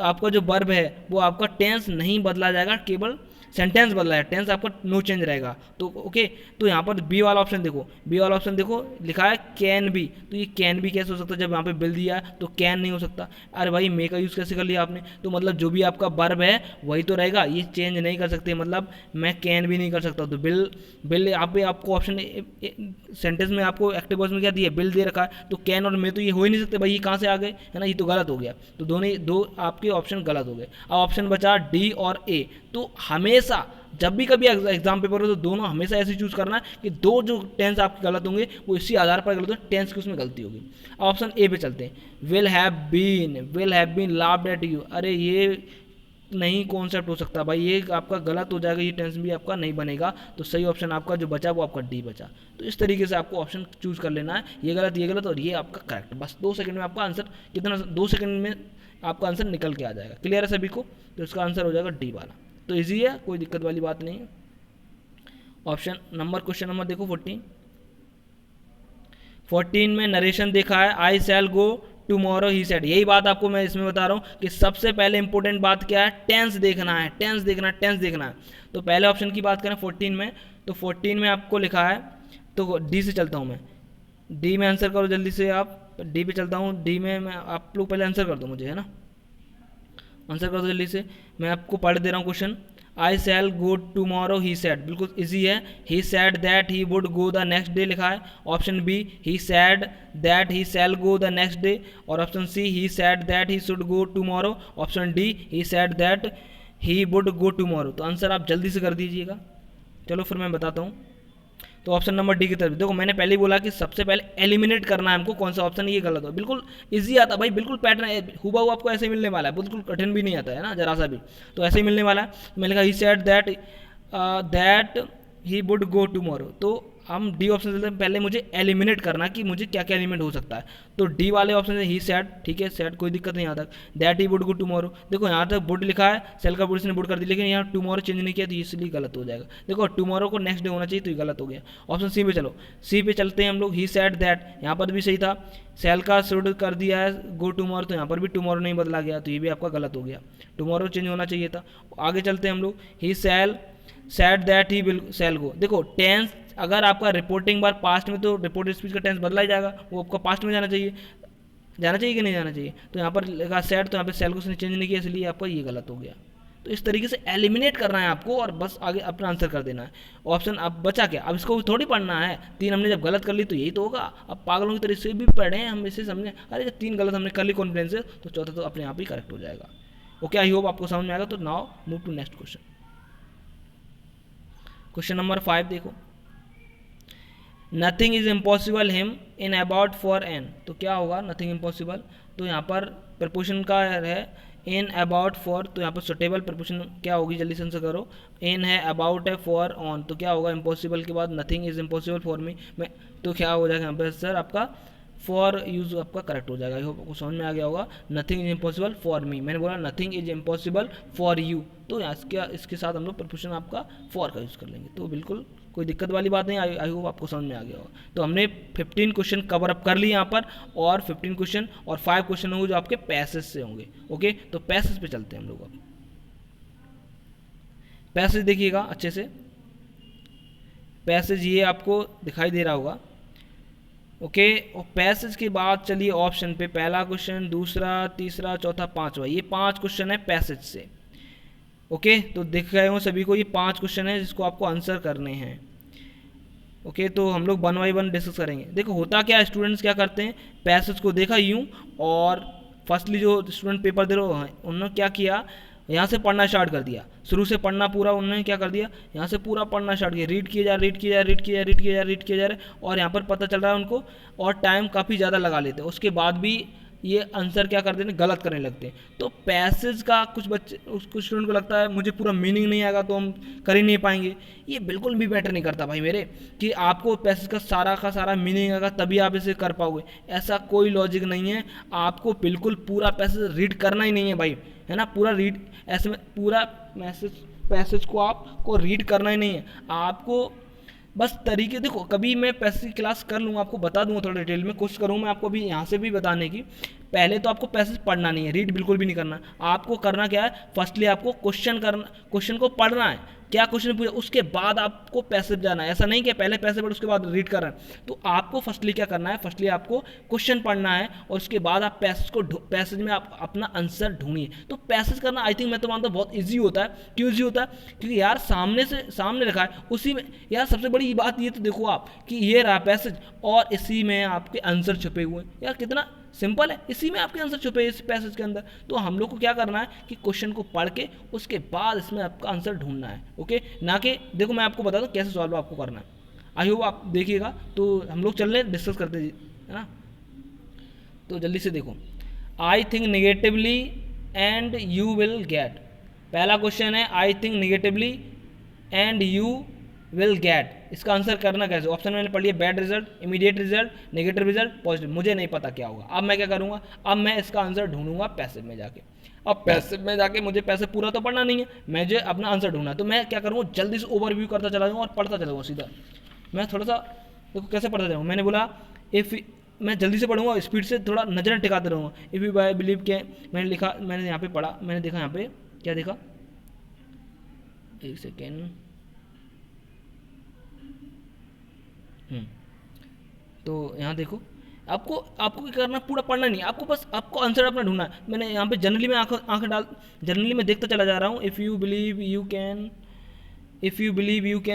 आपका जो वर्ब है वो आपका टेंस नहीं बदला जाएगा, केवल सेंटेंस बदला है, टेंस आपका नो चेंज रहेगा। तो ओके, तो यहाँ पर बी वाला ऑप्शन देखो, बी वाला ऑप्शन देखो लिखा है कैन बी। तो ये कैन बी कैसे हो सकता है, जब यहाँ पे बिल दिया है तो कैन नहीं हो सकता। अरे भाई मे का यूज़ कैसे कर लिया आपने, तो मतलब जो भी आपका वर्ब है वही तो रहेगा, ये चेंज नहीं कर सकते, मतलब मैं कैन भी नहीं कर सकता। तो बिल, बिल यहाँ पे आपको ऑप्शन सेंटेंस में आपको एक्टिव वॉइस में क्या दिया, बिल दे रखा है, तो कैन और मे तो ये हो ही नहीं सकते भाई, ये कहाँ से आ गए, है ना, ये तो गलत हो गया। तो दोनों दो आपके ऑप्शन गलत हो गए। अब ऑप्शन बचा डी और ए। तो हमेशा जब भी कभी एग्जाम पेपर हो तो दोनों हमेशा ऐसे चूज करना है कि दो जो टेंस आपके गलत होंगे वो इसी आधार पर गलत होंगे, टेंस की उसमें गलती होगी। अब ऑप्शन ए पे चलते हैं, will have been laughed at you. अरे ये नहीं कॉन्सेप्ट हो सकता भाई, ये आपका गलत हो जाएगा, ये टेंस भी आपका नहीं बनेगा। तो सही ऑप्शन आपका जो बचा वो आपका डी बचा। तो इस तरीके से आपको ऑप्शन चूज कर लेना है, ये गलत और ये आपका करेक्ट। बस 2 सेकंड में आपका आंसर, कितना 2 सेकंड में आपका आंसर निकल के आ जाएगा। क्लियर है सभी को, तो इसका आंसर हो जाएगा डी वाला। तो इजी है, कोई दिक्कत वाली बात नहीं है। ऑप्शन नंबर, क्वेश्चन नंबर देखो 14 में नरेशन देखा है, आई shall go tomorrow he said. यही बात आपको मैं इसमें बता रहा हूँ कि सबसे पहले इंपॉर्टेंट बात क्या है, टेंस देखना है, टेंस देखना है। तो पहले ऑप्शन की बात करें 14 में, तो 14 में आपको लिखा है, तो डी से चलता हूँ मैं, डी में आंसर करो जल्दी से आप। डी पे चलता हूँ, डी में मैं, आप लोग पहले आंसर कर दो मुझे, है ना, आंसर कर दो जल्दी से। मैं आपको पढ़ दे रहा हूँ question. I shall go tomorrow he said, बिल्कुल इजी है। He said that he would go the next day लिखा है। Option B, he said that he shall go the next day, और option C, he said that he should go tomorrow, option D, he said that he would go tomorrow. तो answer आप जल्दी से कर दीजिएगा। चलो फिर मैं बताता हूँ। तो ऑप्शन नंबर डी की तरफ देखो, मैंने पहले ही बोला कि सबसे पहले एलिमिनेट करना है हमको कौन सा ऑप्शन, ये गलत हो। बिल्कुल इजी आता भाई, बिल्कुल पैटर्न हुबहू आपको ऐसे मिलने वाला है, बिल्कुल कठिन भी नहीं आता है ना जरा सा भी, तो ऐसे ही मिलने वाला है। तो मैंने कहा ही said that he would go tomorrow. तो हम डी ऑप्शन से पहले मुझे एलिमिनेट करना कि मुझे क्या क्या एलिमेंट हो सकता है। तो डी वाले ऑप्शन से ही सेड, ठीक है, सेड कोई दिक्कत नहीं यहाँ तक। That he would go tomorrow, देखो यहाँ तक वुड लिखा है, सेल का वुड ने वुड कर दी, लेकिन यहाँ टुमारो चेंज नहीं किया तो इसलिए गलत हो जाएगा। देखो टुमारो को नेक्स्ट डे होना चाहिए तो ये गलत हो गया। ऑप्शन सी पे चलो, सी पे चलते हैं हम लोग। ही सेड दैट, यहाँ पर भी सही था, सेल का शुड कर दिया है गो टुमारो, तो यहाँ पर भी टुमारो नहीं बदला गया, तो ये भी आपका गलत हो गया, टुमारो चेंज होना चाहिए था। आगे चलते हैं हम लोग, he said that he will shall go. देखो टेंस अगर आपका रिपोर्टिंग बार पास्ट में, तो रिपोर्टेड स्पीच का टेंस बदला ही जाएगा, वो आपका पास्ट में जाना चाहिए कि नहीं जाना चाहिए। तो यहाँ पर लगा सेड, तो यहाँ पे सेल को उसने चेंज नहीं किया, इसलिए आपका ये गलत हो गया। तो इस तरीके से एलिमिनेट करना है आपको और बस आगे अपना आंसर कर देना है। ऑप्शन अब बचा क्या, अब इसको थोड़ी पढ़ना है, 3 हमने जब गलत कर ली तो यही तो होगा। अब पागलों की तरह से भी पढ़ें हम, इसे समझें, अरे जब 3 गलत हमने कर ली कॉन्फिडेंस से, तो चौथा तो अपने आप ही करेक्ट हो जाएगा। ओके, आई होप आपको समझ में आएगा। तो now move to next question. Question number 5 देखो, nothing is impossible him in about for an. तो क्या होगा नथिंग इम्पॉसिबल, तो यहाँ पर प्रपोजिशन का है इन अबाउट फॉर, तो यहाँ पर सुटेबल प्रपोजिशन क्या होगी, जल्दी से आंसर करो। इन है, अबाउट है, फॉर, ऑन, तो क्या होगा इम्पॉसिबल के बाद nothing is impossible for me, मैं तो क्या हो जाएगा यहाँ पर सर आपका फॉर यूज आपका करेक्ट हो जाएगा। आई होप आपको समझ में आ गया होगा। Nothing is impossible for me, मैंने बोला nothing is impossible for you, तो इसके साथ हम लोग प्रपोजिशन आपका फॉर का यूज़ कर लेंगे, तो बिल्कुल कोई दिक्कत वाली बात नहीं। आई होप आपको समझ में आ गया होगा। तो हमने 15 क्वेश्चन कवर अप कर लिए यहाँ पर, और 15 क्वेश्चन और 5 क्वेश्चन होंगे जो आपके पैसेज से होंगे। ओके, तो पैसेज पे चलते हैं हम लोग। अब पैसेज देखिएगा अच्छे से, पैसेज ये आपको दिखाई दे रहा होगा। ओके, और पैसेज के बाद चलिए ऑप्शन पे, पहला क्वेश्चन, दूसरा, तीसरा, चौथा, पांचवा, ये 5 क्वेश्चन है पैसेज से। ओके, तो दिख गए हो सभी को, ये 5 क्वेश्चन है जिसको आपको आंसर करने हैं। ओके, तो हम लोग 1 बाय 1 डिस्कस करेंगे। देखो होता क्या है, स्टूडेंट्स क्या करते हैं, पैसेज को देखा यूँ, और फर्स्टली जो स्टूडेंट पेपर दे रहे हैं उन्होंने क्या किया, यहाँ से पढ़ना स्टार्ट कर दिया, शुरू से पढ़ना पूरा उन्होंने क्या कर दिया, यहाँ से पूरा पढ़ना स्टार्ट किया, रीड किया जा रहा है, और यहाँ पर पता चल रहा है उनको, और टाइम काफ़ी ज़्यादा लगा लेते हैं, उसके बाद भी ये आंसर क्या करते हैं, गलत करने लगते हैं। तो पैसेज का कुछ स्टूडेंट को लगता है मुझे पूरा मीनिंग नहीं आएगा तो हम कर ही नहीं पाएंगे। ये बिल्कुल भी मैटर नहीं करता भाई मेरे, कि आपको पैसेज का सारा मीनिंग आएगा तभी आप इसे कर पाओगे, ऐसा कोई लॉजिक नहीं है। आपको बिल्कुल पूरा पैसेज रीड करना ही नहीं है भाई, है ना, पूरा रीड, ऐसे में पूरा पैसेज को आपको रीड करना ही नहीं है, आपको बस तरीके, देखो कभी मैं पैसेज की क्लास कर लूँगा, आपको बता दूंगा थोड़ा डिटेल में, कोशिश करूँगा मैं आपको अभी यहाँ से भी बताने की। पहले तो आपको पैसेज पढ़ना नहीं है, रीड बिल्कुल भी नहीं करना। आपको करना क्या है, फर्स्टली आपको क्वेश्चन को पढ़ना है, क्या क्वेश्चन पूछा, उसके बाद आपको पैसेज जाना है। ऐसा नहीं कि पहले पैसेज पढ़ उसके बाद रीड कर रहे हैं। तो आपको फर्स्टली क्या करना है, फर्स्टली आपको क्वेश्चन पढ़ना है, और उसके बाद आप पैसेज में आप अपना आंसर ढूंढिए। तो पैसेज करना आई थिंक मैं तो मानता हूँ बहुत ईजी होता है। क्यों ईजी होता है, क्योंकि यार सामने रखा है, उसी में यार सबसे बड़ी बात ये तो देखो आप कि ये रहा पैसेज, और इसी में आपके आंसर छुपे हुए हैं। यार कितना सिंपल है, इसी में आपके आंसर छुपे हैं इस पैसेज के अंदर। तो हम लोग को क्या करना है कि क्वेश्चन को पढ़ के उसके बाद इसमें आपका आंसर ढूंढना है। ओके, ना कि देखो मैं आपको बता दूं कैसे सॉल्व आपको करना है, आई होप आप देखिएगा। तो हम लोग चल रहे डिस्कस करते हैं, है ना। तो जल्दी से देखो, I think negatively and you will get, पहला क्वेश्चन है I think negatively and you will get, इसका आंसर करना कैसे। ऑप्शन मैंने पढ़ लिया, bad result, immediate result, negative result, positive, मुझे नहीं पता क्या होगा। अब मैं क्या करूंगा, अब मैं इसका आंसर ढूंढूंगा पैसेज में जाके। अब पैसेज में जाके मुझे पैसेज पूरा तो पढ़ना नहीं है, मुझे अपना आंसर ढूंढना है। तो मैं क्या करूँगा, जल्दी से ओवरव्यू करता चला जाऊँगा और पढ़ता चला जाऊँगा सीधा। मैं थोड़ा सा देखो कैसे पढ़ता जाऊँगा, मैंने बोला मैं जल्दी से पढ़ूंगा, स्पीड से थोड़ा नजरें टिकाते रहूँगा। इफ़ यू बाय बिलीव के मैंने लिखा, मैंने यहाँ पे पढ़ा, मैंने देखा यहाँ पे क्या देखा, एक सेकेंड, तो यहाँ देखो, आपको क्या करना, पूरा पढ़ना नहीं, आपको बस आपको आंसर अपना ढूंढना है। मैंने यहाँ पे जनरली में जनरली में देखता चला जा रहा हूँ। If you believe you can,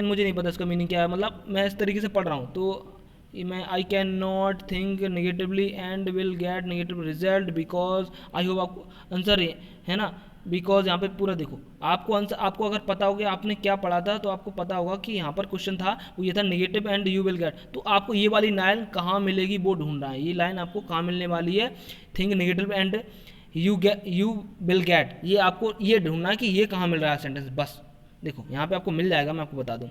मुझे नहीं पता इसका मीनिंग क्या है, मतलब मैं इस तरीके से पढ़ रहा हूँ। तो मैं I can not think negatively and will get negative result because, I hope आपको आंसर है ना, बिकॉज यहाँ पे पूरा देखो, आपको आंसर, आपको अगर पता हो गया आपने क्या पढ़ा था, तो आपको पता होगा कि यहाँ पर क्वेश्चन था वो ये था negative and you will get. तो आपको ये वाली लाइन कहाँ मिलेगी वो ढूंढना है, ये लाइन आपको कहाँ मिलने वाली है, think negative and you will get, ये आपको ये ढूंढना है कि ये कहाँ मिल रहा है सेंटेंस। बस देखो यहाँ पे आपको मिल जाएगा, मैं आपको बता दूँ।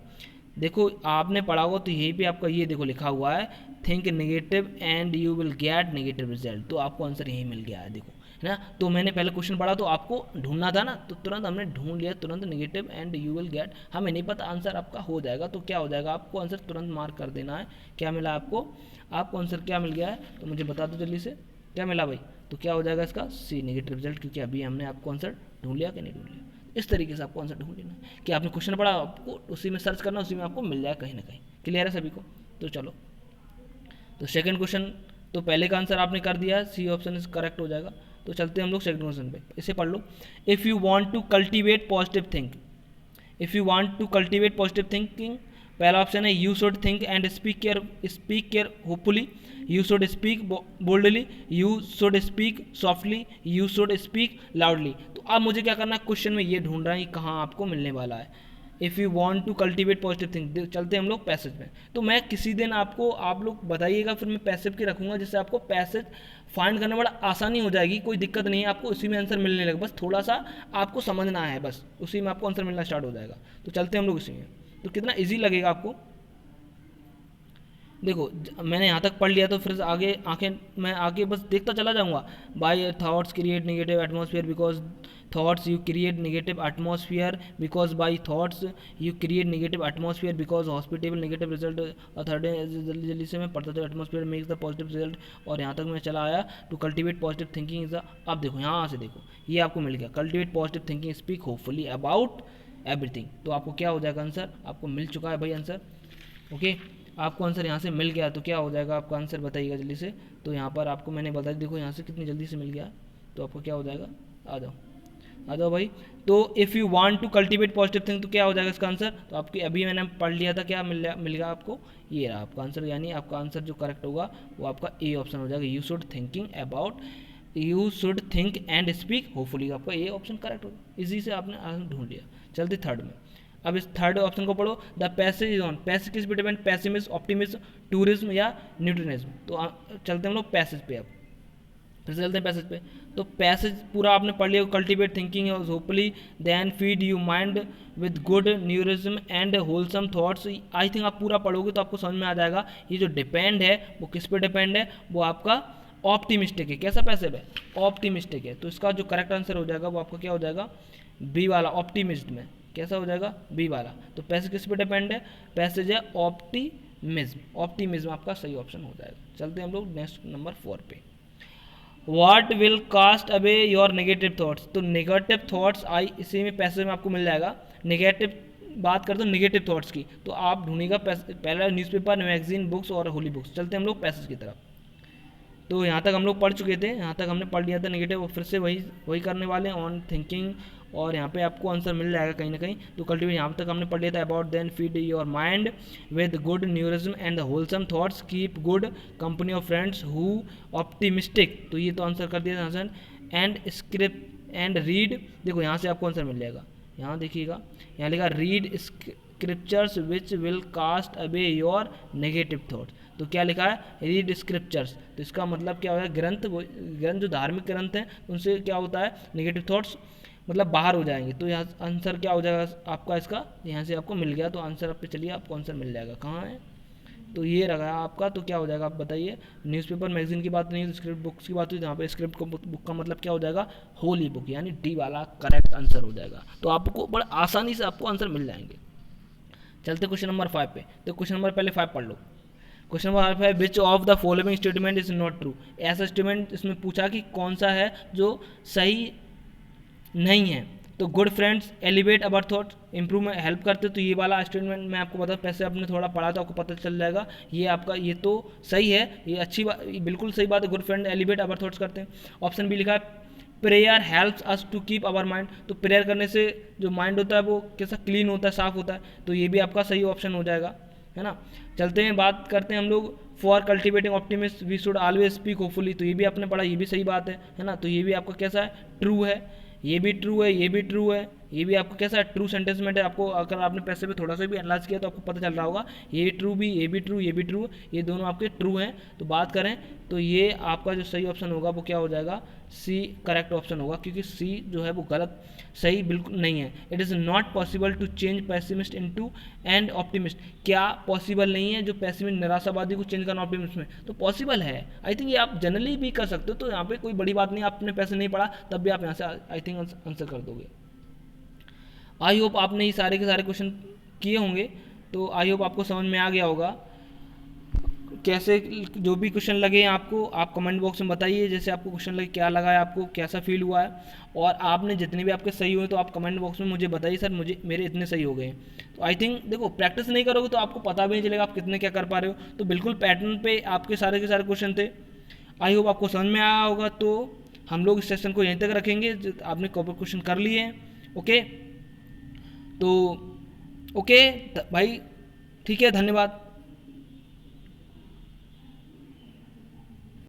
देखो आपने पढ़ा होगा तो यहीं पे आपका ये देखो लिखा हुआ है, think negative and you will get negative result, तो आपको आंसर यही मिल गया है, देखो है ना। तो मैंने पहले क्वेश्चन पढ़ा तो आपको ढूंढना था ना, तो तुरंत हमने ढूंढ लिया, तुरंत negative and you will get, हमें नहीं पता आंसर आपका हो जाएगा। तो क्या हो जाएगा, आपको आंसर तुरंत मार्क कर देना है। क्या मिला आपको आंसर क्या मिल गया है, तो मुझे बता दो जल्दी से, क्या मिला भाई। तो क्या हो जाएगा इसका, सी नेगेटिव रिजल्ट, क्योंकि अभी हमने आपको आंसर ढूंढ लिया कि नहीं ढूंढ लिया। इस तरीके से आपको आंसर ढूंढ लेना है कि आपने क्वेश्चन पढ़ा, आपको उसी में सर्च करना, उसी में आपको मिल जाए कहीं ना कहीं। क्लियर है सभी को। तो चलो, तो सेकंड क्वेश्चन, तो पहले का आंसर आपने कर दिया, सी ऑप्शन इज करेक्ट हो जाएगा। तो चलते हैं हम लोग सेकंड क्वेश्चन पे, इसे पढ़ लो। If you want to cultivate positive thinking, if you want to cultivate positive thinking, पहला ऑप्शन है you should think and speak care hopefully, you should speak boldly, you should speak softly, you should speak loudly. तो अब मुझे क्या करना है, question में ये ढूंढ रहा है कि कहाँ आपको मिलने वाला है। If you want to cultivate positive thinking, चलते हैं हम लोग पैसेज में। तो मैं किसी दिन आपको, आप लोग बताइएगा, फिर मैं पैसेज की रखूँगा जिससे आपको पैसेज फाइंड करने में बड़ा आसानी हो जाएगी। कोई दिक्कत नहीं है, आपको उसी में आंसर मिलने लगेगा, बस थोड़ा सा आपको समझना है, बस उसी में आपको आंसर मिलना स्टार्ट हो जाएगा। तो चलते हैं हम लोग इसी में। तो कितना ईजी लगेगा आपको, देखो मैंने यहाँ तक पढ़ लिया तो फिर आगे आंखें मैं आगे बस देखता चला जाऊँगा। By thoughts create negative atmosphere because thoughts you create negative atmosphere because by thoughts you create negative atmosphere because hospitable negative result third जल्दी जल्दी से मैं पढ़ता था। Atmosphere makes the positive result, और यहाँ तक मैं चला आया to cultivate positive thinking is the. अब देखो यहाँ से देखो ये आपको मिल गया, cultivate positive thinking speak hopefully about everything. तो आपको क्या हो जाएगा आंसर, आपको मिल चुका है भाई आंसर। ओके आपको आंसर यहाँ से मिल गया, तो क्या हो जाएगा आपका आंसर बताइएगा जल्दी से। तो यहाँ पर आपको मैंने बताया, देखो यहाँ से कितनी जल्दी से मिल गया, तो आपको क्या हो जाएगा, आ जाओ भाई। तो if you want to cultivate positive thing, तो क्या हो जाएगा इसका आंसर, तो आपकी अभी मैंने पढ़ लिया था, क्या मिल गया आपको, ये रहा आपका आंसर। यानी आपका आंसर जो करेक्ट होगा वो आपका ए ऑप्शन हो जाएगा। You should think and speak hopefully, आपका ए ऑप्शन करेक्ट होगा। इजी से आपने आंसर ढूंढ लिया। चलते थर्ड में, अब इस थर्ड ऑप्शन को पढ़ो। The passage is on, passage किस पे डिपेंड, पेसिमिज्म, ऑप्टिमिज्म, टूरिज्म या न्यूट्रलिज्म। तो चलते हम लोग पैसेज पे, अब फिर से चलते हैं पैसेज पे। तो पैसेज पूरा आपने पढ़ लिया, cultivate thinking hopefully, then feed you mind with good nourishment and wholesome thoughts. I think आप पूरा पढ़ोगे तो आपको समझ में आ जाएगा। ये जो डिपेंड है वो किस पे डिपेंड है, वो आपका ऑप्टिमिस्टिक है। कैसा पैसेज है, ऑप्टिमिस्टिक है। तो इसका जो करेक्ट आंसर हो जाएगा वो आपका क्या हो जाएगा, बी वाला, ऑप्टिमिस्ट में। कैसा हो जाएगा, बी वाला। तो पैसेज किस पे डिपेंड है, पैसेज है ऑप्टिमिज्म, ऑप्टिमिज्म आपका सही ऑप्शन हो जाएगा। चलते हैं हम लोग नेक्स्ट नंबर 4 पे। What will cast away your negative thoughts. तो नेगेटिव थॉट्स आई इसी में पैसेज में आपको मिल जाएगा। नेगेटिव बात करते हो नेगेटिव थॉट्स की, तो आप ढूंढेगा पहला न्यूज़पेपर, मैगजीन, बुक्स और होली बुक्स। चलते हैं हम लोग पैसेज की तरफ। तो यहाँ तक हम लोग पढ़ चुके थे, यहाँ तक हमने पढ़ लिया था नेगेटिव, फिर से वही करने वाले हैं ऑन थिंकिंग, और यहाँ पे आपको आंसर मिल जाएगा कहीं ना कहीं। तो कल्टिवेट यहाँ तक हमने पढ़ लिया था। About then feed your mind with good nourishment and the wholesome thoughts, keep good company of friends who optimistic. तो ये तो आंसर कर दिया था answer. And script and read, देखो यहाँ से आपको आंसर मिल जाएगा। यहाँ देखिएगा, यहाँ लिखा read scriptures which will cast away your negative thoughts. तो क्या लिखा है, रीड स्क्रिप्चर्स। तो इसका मतलब क्या होगा, ग्रंथ जो धार्मिक ग्रंथ हैं उनसे क्या होता है, नेगेटिव थॉट्स मतलब बाहर हो जाएंगे। तो यहाँ आंसर क्या हो जाएगा आपका, इसका यहाँ से आपको मिल गया। तो आंसर आप पे चलिए, आपको आंसर मिल जाएगा। कहाँ है, तो ये रहा आपका। तो क्या हो जाएगा आप बताइए, न्यूज़पेपर मैगजीन की बात नहीं है, तो स्क्रिप्ट बुक्स की बात हुई। यहाँ पे स्क्रिप्ट बुक का मतलब क्या हो जाएगा, होली बुक, यानी डी वाला करेक्ट आंसर हो जाएगा। तो आपको बड़ा आसानी से आपको आंसर मिल जाएंगे। चलते क्वेश्चन नंबर 5 पे। तो क्वेश्चन नंबर पहले 5 पढ़ लो। क्वेश्चन नंबर 5 है, which of the following statement is not true. ऐसा स्टेटमेंट इसमें पूछा कि कौन सा है जो सही नहीं है। तो गुड फ्रेंड्स एलिवेट अवर थॉट, इंप्रूव में हेल्प करते। तो ये वाला स्टेटमेंट मैं आपको बता, पैसे आपने थोड़ा पढ़ा तो आपको पता चल जाएगा। ये आपका ये तो सही है, ये अच्छी बात, बिल्कुल सही बात है। Good friend elevate our thoughts करते हैं। ऑप्शन बी लिखा है, prayer helps us to keep our mind. तो प्रेयर करने से जो माइंड होता है वो कैसा क्लीन होता है, साफ होता है। तो ये भी आपका सही ऑप्शन हो जाएगा, है ना। चलते हैं, बात करते हैं हम लोग, for cultivating optimist we should always speak hopefully. तो ये भी आपने पढ़ा, ये भी सही बात है ना। तो ये भी आपका कैसा है, ट्रू है। ये भी ट्रू है, ये भी ट्रू है, ये भी आपको कैसा है, ट्रू सेंटेंसमेंट है। आपको अगर आपने पैसे पे थोड़ा सा भी एनालाइज किया तो आपको पता चल रहा होगा, ये ट्रू भी, ये भी ट्रू, ये भी ट्रू, ये दोनों आपके ट्रू हैं। तो बात करें तो ये आपका जो सही ऑप्शन होगा वो क्या हो जाएगा, सी करेक्ट ऑप्शन होगा, क्योंकि सी जो है वो गलत, सही बिल्कुल नहीं है। It is not possible to change pessimist into and optimist. क्या पॉसिबल नहीं है जो पैसिमिस्ट निराशावादी को चेंज करना ऑप्टिमिस्ट में, तो पॉसिबल है। आई थिंक ये आप जनरली भी कर सकते हो। तो यहाँ पे कोई बड़ी बात नहीं, आपने पैसे नहीं पढ़ा तब भी आप यहाँ से आई थिंक आंसर कर दोगे। आई होप आपने ये सारे के सारे क्वेश्चन किए होंगे। तो आई होप आपको समझ में आ गया होगा। कैसे जो भी क्वेश्चन लगे आपको, आप कमेंट बॉक्स में बताइए, जैसे आपको क्वेश्चन लगे, क्या लगा है आपको, कैसा फील हुआ है। और आपने जितने भी आपके सही हुए तो आप कमेंट बॉक्स में मुझे बताइए, सर मेरे इतने सही हो गए। तो आई थिंक देखो, प्रैक्टिस नहीं करोगे तो आपको पता भी नहीं चलेगा आप कितने क्या कर पा रहे हो। तो बिल्कुल पैटर्न पे आपके सारे के सारे क्वेश्चन थे। आई होप आपको समझ में आया होगा। तो हम लोग इस सेशन को यहीं तक रखेंगे। आपने क्वेश्चन कर लिए हैं, ओके। तो ओके भाई, ठीक है, धन्यवाद।